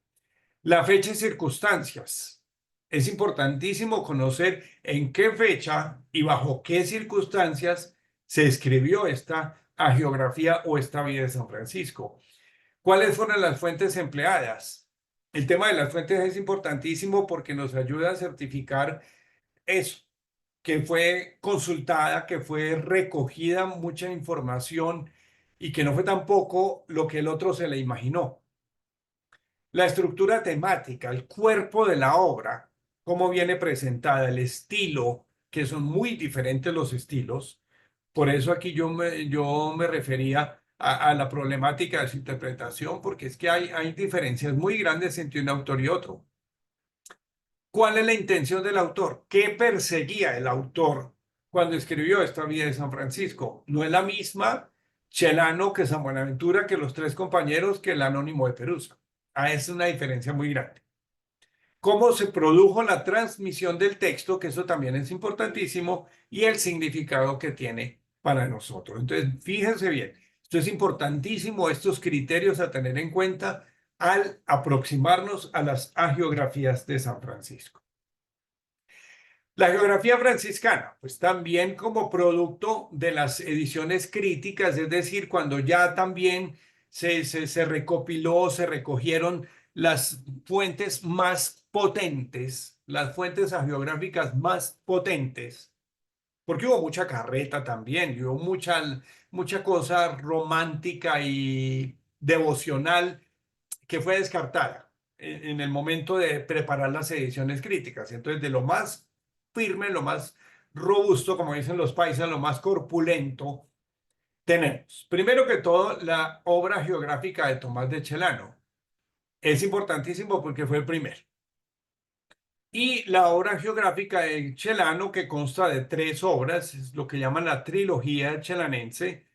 La fecha y circunstancias. Es importantísimo conocer en qué fecha y bajo qué circunstancias se escribió esta hagiografía o esta vida de San Francisco. ¿Cuáles fueron las fuentes empleadas? El tema de las fuentes es importantísimo porque nos ayuda a certificar eso, que fue consultada, que fue recogida mucha información y que no fue tampoco lo que el otro se le imaginó. La estructura temática, el cuerpo de la obra, cómo viene presentada, el estilo, que son muy diferentes los estilos. Por eso aquí yo me refería a la problemática de su interpretación, porque es que hay diferencias muy grandes entre un autor y otro. ¿Cuál es la intención del autor? ¿Qué perseguía el autor cuando escribió esta vida de San Francisco? No es la misma Celano que San Buenaventura, que los tres compañeros, que el Anónimo de Perusa. Es una diferencia muy grande. ¿Cómo se produjo la transmisión del texto? Que eso también es importantísimo, y el significado que tiene para nosotros. Entonces, fíjense bien, esto es importantísimo, estos criterios a tener en cuenta al aproximarnos a las hagiografías de San Francisco. La geografía franciscana, pues también como producto de las ediciones críticas, es decir, cuando ya también se recopiló, se recogieron las fuentes más potentes, las fuentes hagiográficas más potentes, porque hubo mucha carreta también, y hubo mucha cosa romántica y devocional que fue descartada en el momento de preparar las ediciones críticas. Entonces, de lo más firme, lo más robusto, como dicen los paisas, lo más corpulento, tenemos, primero que todo, la obra geográfica de Tomás de Celano. Es importantísimo porque fue el primero. Y la obra geográfica de Celano, que consta de 3 obras, es lo que llaman la trilogía chelanense.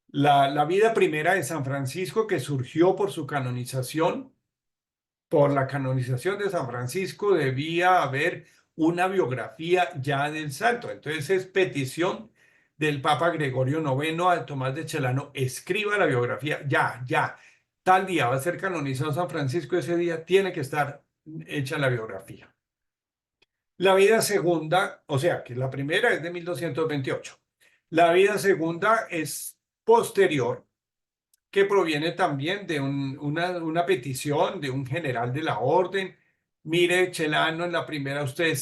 La vida primera de San Francisco, que surgió por su canonización. Por la canonización de San Francisco debía haber una biografía ya del santo. Entonces es petición del Papa Gregorio IX a Tomás de Celano: escriba la biografía ya. Tal día va a ser canonizado San Francisco, ese día tiene que estar hecha la biografía. La vida segunda, o sea, que la primera es de 1228. La vida segunda es posterior, que proviene también de una petición de un general de la orden. Mire, Celano, en la primera a usted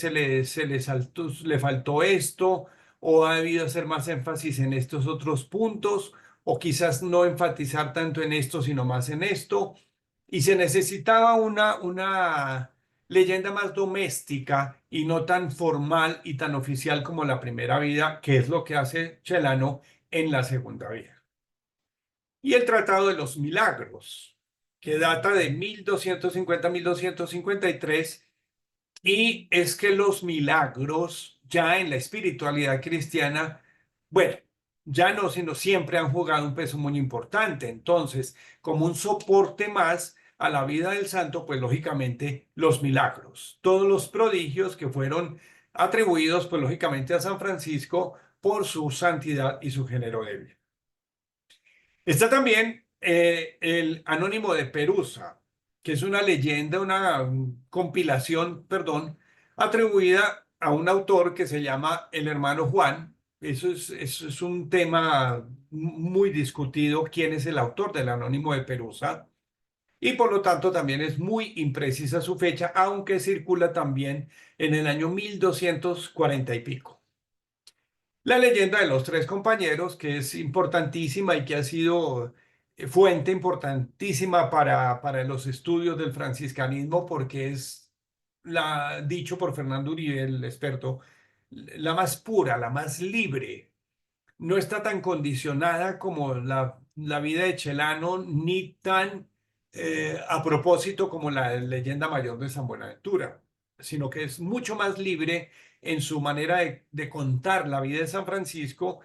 le faltó esto, o ha debido hacer más énfasis en estos otros puntos, o quizás no enfatizar tanto en esto, sino más en esto. Y se necesitaba una leyenda más doméstica y no tan formal y tan oficial como la primera vida, que es lo que hace Celano en la segunda vida. Y el Tratado de los Milagros, que data de 1250-1253, y es que los milagros ya en la espiritualidad cristiana, bueno, ya no, sino siempre han jugado un peso muy importante. Entonces, como un soporte más a la vida del santo, pues lógicamente los milagros, todos los prodigios que fueron atribuidos, pues lógicamente a San Francisco por su santidad y su género de vida. Está también el Anónimo de Perusa, que es una leyenda, una compilación, perdón, atribuida a un autor que se llama el hermano Juan. Eso es un tema muy discutido, quién es el autor del Anónimo de Perusa, y por lo tanto también es muy imprecisa su fecha, aunque circula también en el año 1240 y pico. La leyenda de los 3 compañeros, que es importantísima y que ha sido fuente importantísima para los estudios del franciscanismo, porque es, dicho por Fernando Uribe, el experto, la más pura, la más libre. No está tan condicionada como la vida de Celano, ni tan a propósito como la leyenda mayor de San Buenaventura, sino que es mucho más libre en su manera de contar la vida de San Francisco,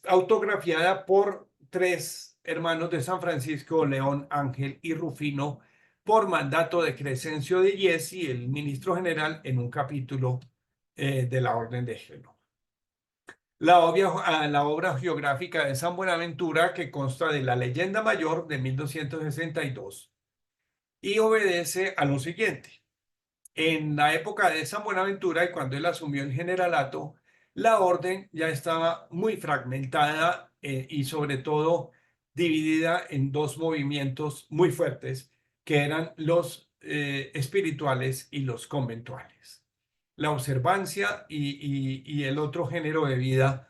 autografiada por 3 hermanos de San Francisco, León, Ángel y Rufino, por mandato de Crescencio de Jesi, el ministro general, en un capítulo de la Orden de Génova. La obra geográfica de San Buenaventura, que consta de la leyenda mayor de 1262 y obedece a lo siguiente. En la época de San Buenaventura y cuando él asumió el generalato, la orden ya estaba muy fragmentada y sobre todo dividida en 2 movimientos muy fuertes, que eran los espirituales y los conventuales. La observancia y el otro género de vida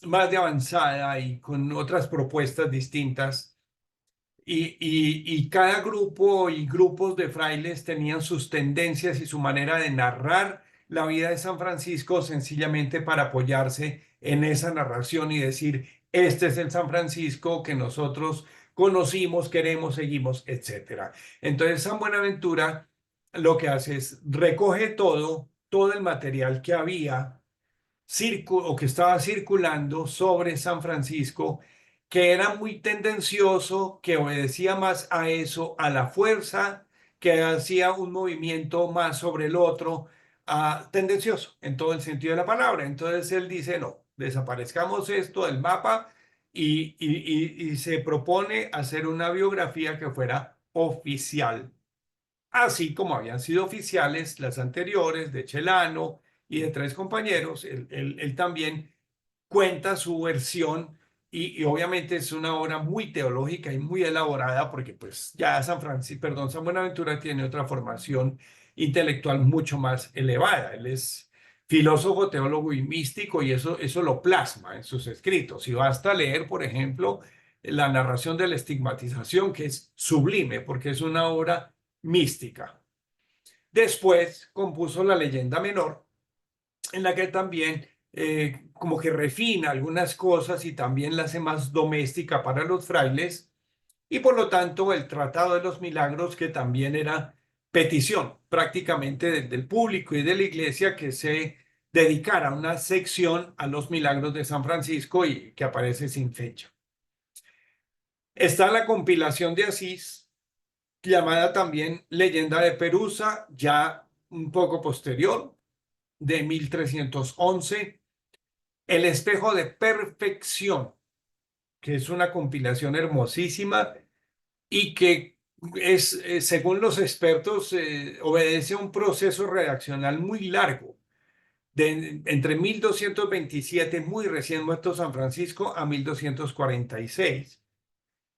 más de avanzada y con otras propuestas distintas. Y cada grupo y grupos de frailes tenían sus tendencias y su manera de narrar la vida de San Francisco, sencillamente para apoyarse en esa narración y decir: este es el San Francisco que nosotros conocimos, queremos, seguimos, etc. Entonces San Buenaventura lo que hace es recoge todo el material que había o que estaba circulando sobre San Francisco, que era muy tendencioso, que obedecía más a eso, a la fuerza, que hacía un movimiento más sobre el otro, tendencioso en todo el sentido de la palabra. Entonces él dice: no, desaparezcamos esto del mapa y se propone hacer una biografía que fuera oficial, así como habían sido oficiales las anteriores de Celano y de tres compañeros. Él también cuenta su versión y obviamente es una obra muy teológica y muy elaborada porque pues ya San Buenaventura tiene otra formación intelectual mucho más elevada. Él es filósofo, teólogo y místico y eso lo plasma en sus escritos. Y basta leer, por ejemplo, la narración de la estigmatización, que es sublime porque es una obra mística. Después compuso La leyenda menor, en la que también como que refina algunas cosas y también la hace más doméstica para los frailes, y por lo tanto el Tratado de los Milagros, que también era petición prácticamente del público y de la iglesia que se dedicara una sección a los milagros de San Francisco y que aparece sin fecha. Está la compilación de Asís, llamada también Leyenda de Perusa, ya un poco posterior, de 1311. El espejo de perfección, que es una compilación hermosísima y que es, según los expertos, obedece a un proceso redaccional muy largo, entre 1227, muy recién muerto San Francisco, a 1246.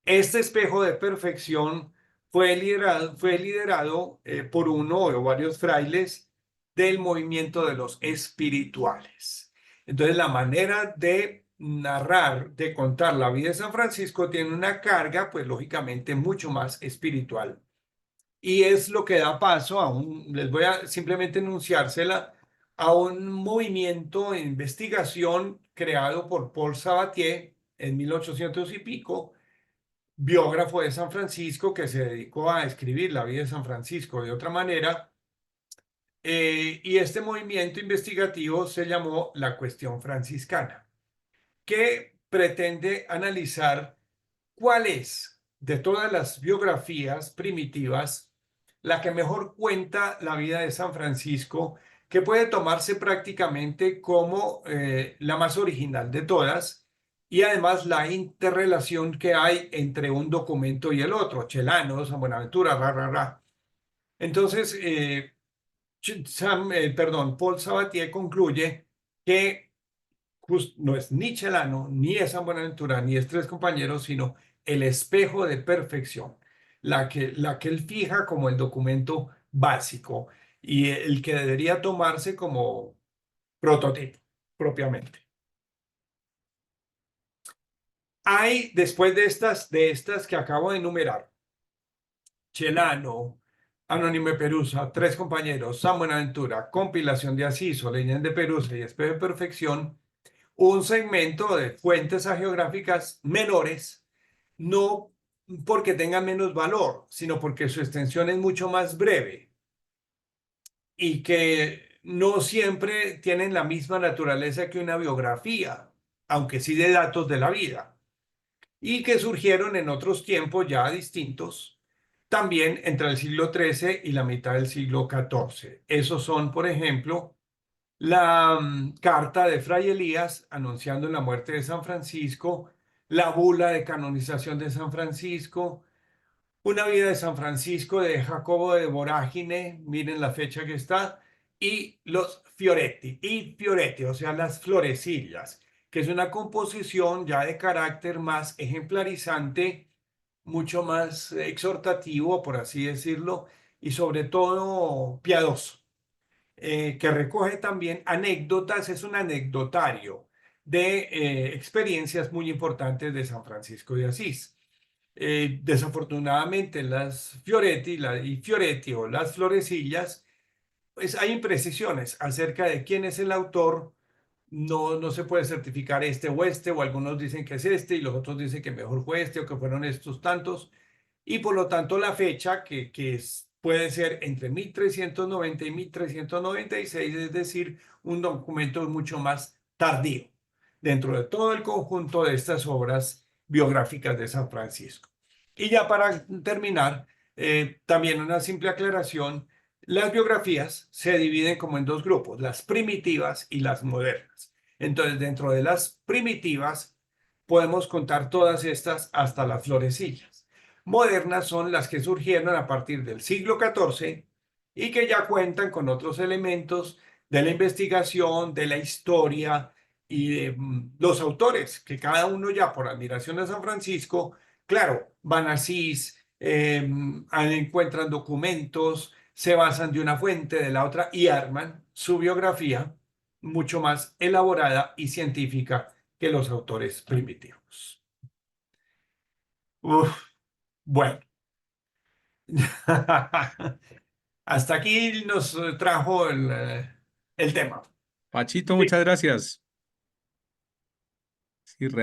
Este espejo de perfección fue liderado por uno o varios frailes del movimiento de los espirituales. Entonces, la manera de narrar, de contar la vida de San Francisco tiene una carga, pues lógicamente, mucho más espiritual. Y es lo que da paso les voy a simplemente enunciársela, a un movimiento de investigación creado por Paul Sabatier en 1800 y pico, biógrafo de San Francisco que se dedicó a escribir la vida de San Francisco de otra manera. Y este movimiento investigativo se llamó la Cuestión Franciscana, que pretende analizar cuál es, de todas las biografías primitivas, la que mejor cuenta la vida de San Francisco, que puede tomarse prácticamente como la más original de todas, y además la interrelación que hay entre un documento y el otro, Celano, San Buenaventura, Entonces, Paul Sabatier concluye que no es ni Celano, ni es San Buenaventura, ni es Tres Compañeros, sino el espejo de perfección, la que él fija como el documento básico y el que debería tomarse como prototipo propiamente. Hay, después de estas que acabo de enumerar, Celano, Anónimo de Perusa, Tres Compañeros, San Buenaventura, Compilación de Asís, Leyenda de Perusa y Espejo de Perfección, un segmento de fuentes hagiográficas menores, no porque tengan menos valor, sino porque su extensión es mucho más breve y que no siempre tienen la misma naturaleza que una biografía, aunque sí de datos de la vida, y que surgieron en otros tiempos ya distintos, también entre el siglo XIII y la mitad del siglo XIV. Esos son, por ejemplo, la carta de Fray Elías anunciando la muerte de San Francisco, la bula de canonización de San Francisco, una vida de San Francisco de Jacobo de Vorágine, miren la fecha que está, y los Fioretti, o sea, las florecillas, que es una composición ya de carácter más ejemplarizante, mucho más exhortativo, por así decirlo, y sobre todo piadoso. Que recoge también anécdotas, es un anecdotario de experiencias muy importantes de San Francisco de Asís. Desafortunadamente las Fioretti o las florecillas, pues hay imprecisiones acerca de quién es el autor. No se puede certificar este, o algunos dicen que es este y los otros dicen que mejor fue este o que fueron estos tantos. Y por lo tanto la fecha puede ser entre 1390 y 1396, es decir, un documento mucho más tardío dentro de todo el conjunto de estas obras biográficas de San Francisco. Y ya para terminar, también una simple aclaración: las biografías se dividen como en dos grupos, las primitivas y las modernas. Entonces, dentro de las primitivas podemos contar todas estas hasta las florecillas. Modernas son las que surgieron a partir del siglo XIV y que ya cuentan con otros elementos de la investigación, de la historia y de los autores, que cada uno ya por admiración a San Francisco, claro, van a CIS, encuentran documentos, se basan de una fuente, de la otra y arman su biografía mucho más elaborada y científica que los autores primitivos. Uf, bueno. Hasta aquí nos trajo el tema. Pachito, muchas gracias. Sí, Bueno,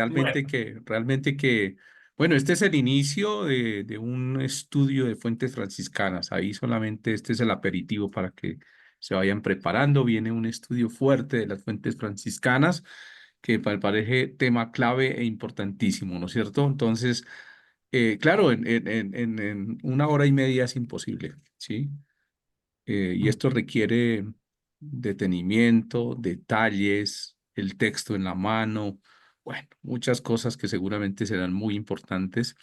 realmente que, bueno, este es el inicio de un estudio de fuentes franciscanas. Ahí solamente este es el aperitivo para que se vayan preparando. Viene un estudio fuerte de las fuentes franciscanas que me parece tema clave e importantísimo, ¿no es cierto? Entonces, claro, en 1 hora y media es imposible, ¿sí? Y esto requiere detenimiento, detalles, el texto en la mano, bueno, muchas cosas que seguramente serán muy importantes.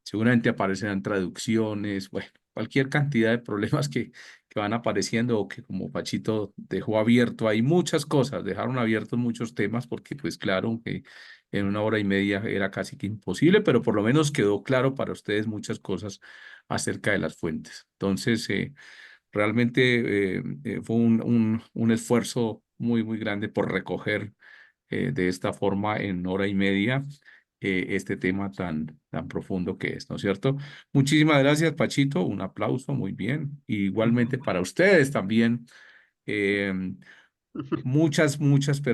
Seguramente aparecerán traducciones, bueno, cualquier cantidad de problemas que van apareciendo o que como Pachito dejó abierto, hay muchas cosas, dejaron abiertos muchos temas porque pues claro que en 1 hora y media era casi que imposible, pero por lo menos quedó claro para ustedes muchas cosas acerca de las fuentes. Entonces, realmente fue un esfuerzo muy, muy grande por recoger de esta forma en 1 hora y media este tema tan profundo que es, ¿no es cierto? Muchísimas gracias, Pachito. Un aplauso, muy bien. Igualmente para ustedes también. eh, pero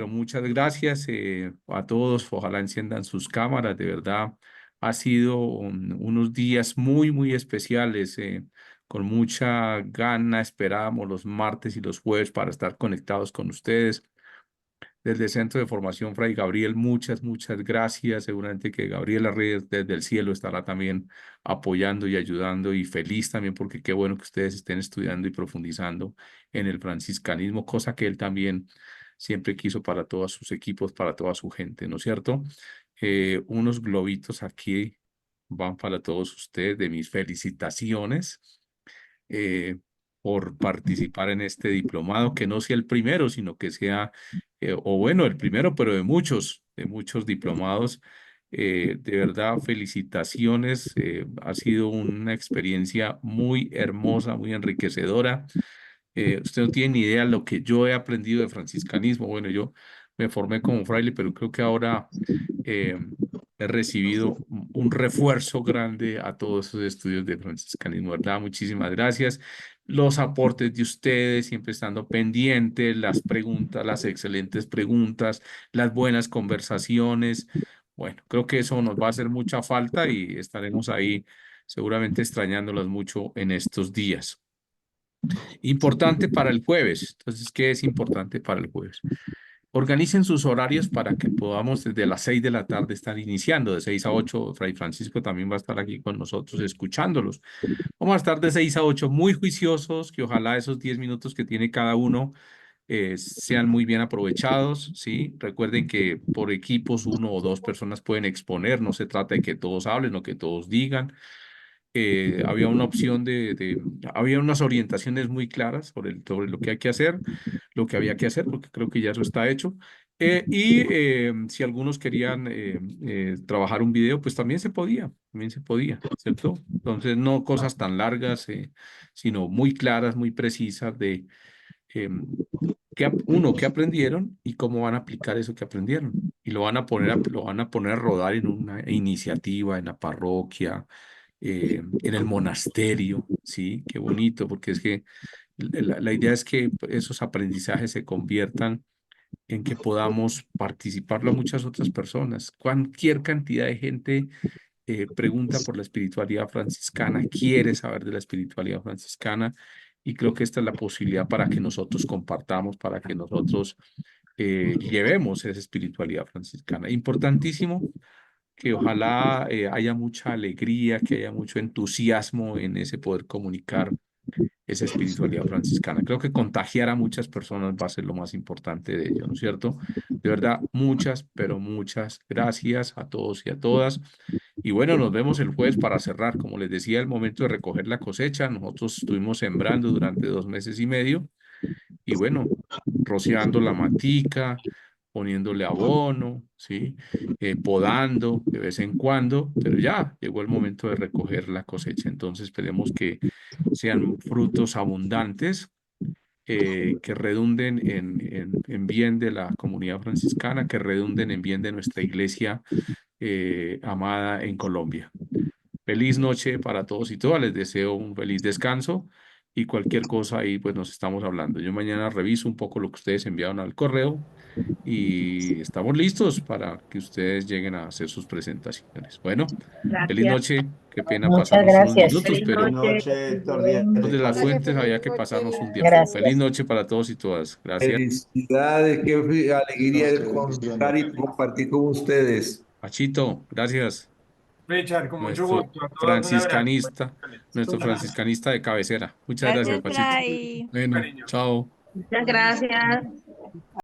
muchas gracias a todos. Ojalá enciendan sus cámaras. De verdad, ha sido unos días muy, muy especiales. Con mucha gana esperábamos los martes y los jueves para estar conectados con ustedes. Desde el Centro de Formación Fray Gabriel, muchas gracias. Seguramente que Gabriela Reyes desde el cielo estará también apoyando y ayudando y feliz también porque qué bueno que ustedes estén estudiando y profundizando en el franciscanismo, cosa que él también siempre quiso para todos sus equipos, para toda su gente, ¿no es cierto? Unos globitos aquí van para todos ustedes de mis felicitaciones eh, por participar en este diplomado, que no sea el primero, sino que sea, o bueno, el primero, pero de muchos diplomados. De verdad, felicitaciones. Ha sido una experiencia muy hermosa, muy enriquecedora. Usted no tiene ni idea lo que yo he aprendido de franciscanismo. Bueno, yo me formé como fraile, pero creo que ahora eh, he recibido un refuerzo grande a todos esos estudios de franciscanismo, ¿verdad? Muchísimas gracias. Los aportes de ustedes, siempre estando pendientes, las preguntas, las excelentes preguntas, las buenas conversaciones. Bueno, creo que eso nos va a hacer mucha falta y estaremos ahí seguramente extrañándolas mucho en estos días. Importante para el jueves. Entonces, ¿qué es importante para el jueves? Organicen sus horarios para que podamos desde las 6 de la tarde estar iniciando, de 6 a 8. Fray Francisco también va a estar aquí con nosotros escuchándolos. Vamos a estar de 6 a 8 muy juiciosos, que ojalá esos 10 minutos que tiene cada uno sean muy bien aprovechados, ¿sí? Recuerden que por equipos 1 o 2 personas pueden exponer, no se trata de que todos hablen o que todos digan. Había una opción había unas orientaciones muy claras sobre lo que hay que hacer, lo que había que hacer, porque creo que ya eso está hecho. Si algunos querían trabajar un video, pues también se podía, ¿cierto? Entonces, no cosas tan largas, sino muy claras, muy precisas de qué aprendieron y cómo van a aplicar eso que aprendieron. Y lo van a poner a rodar en una iniciativa, en la parroquia, en el monasterio, ¿sí? Qué bonito, porque es que la idea es que esos aprendizajes se conviertan en que podamos participarlo a muchas otras personas. Cualquier cantidad de gente pregunta por la espiritualidad franciscana, quiere saber de la espiritualidad franciscana y creo que esta es la posibilidad para que nosotros compartamos, para que nosotros llevemos esa espiritualidad franciscana. Importantísimo que ojalá haya mucha alegría, que haya mucho entusiasmo en ese poder comunicar esa espiritualidad franciscana. Creo que contagiar a muchas personas va a ser lo más importante de ello, ¿no es cierto? De verdad, muchas, pero muchas gracias a todos y a todas. Y bueno, nos vemos el jueves para cerrar. Como les decía, el momento de recoger la cosecha. Nosotros estuvimos sembrando durante 2 meses y medio y bueno, rociando la matica, poniéndole abono, ¿sí? Podando de vez en cuando, pero ya llegó el momento de recoger la cosecha. Entonces esperemos que sean frutos abundantes, que redunden en bien de la comunidad franciscana, que redunden en bien de nuestra iglesia amada en Colombia. Feliz noche para todos y todas. Les deseo un feliz descanso y cualquier cosa ahí, pues nos estamos hablando. Yo mañana reviso un poco lo que ustedes enviaron al correo y estamos listos para que ustedes lleguen a hacer sus presentaciones. Bueno, feliz Gracias. noche. Qué pena Muchas pasarnos unos gracias. minutos, Feliz pero noche, Héctor Díaz los de de las Canel. fuentes había que Feliz pasarnos un noche. tiempo. Feliz Gracias. noche para todos y todas. Gracias. Felicidades, qué alegría Dios te contar bendiciones. y compartir con ustedes. Pachito, gracias. Richard, con mucho Nuestro gusto. A todos un abrazo. franciscanista, nuestro franciscanista de cabecera. Muchas gracias, Gracias, Pachito. Fray. Bueno, Cariño. chao. Muchas gracias.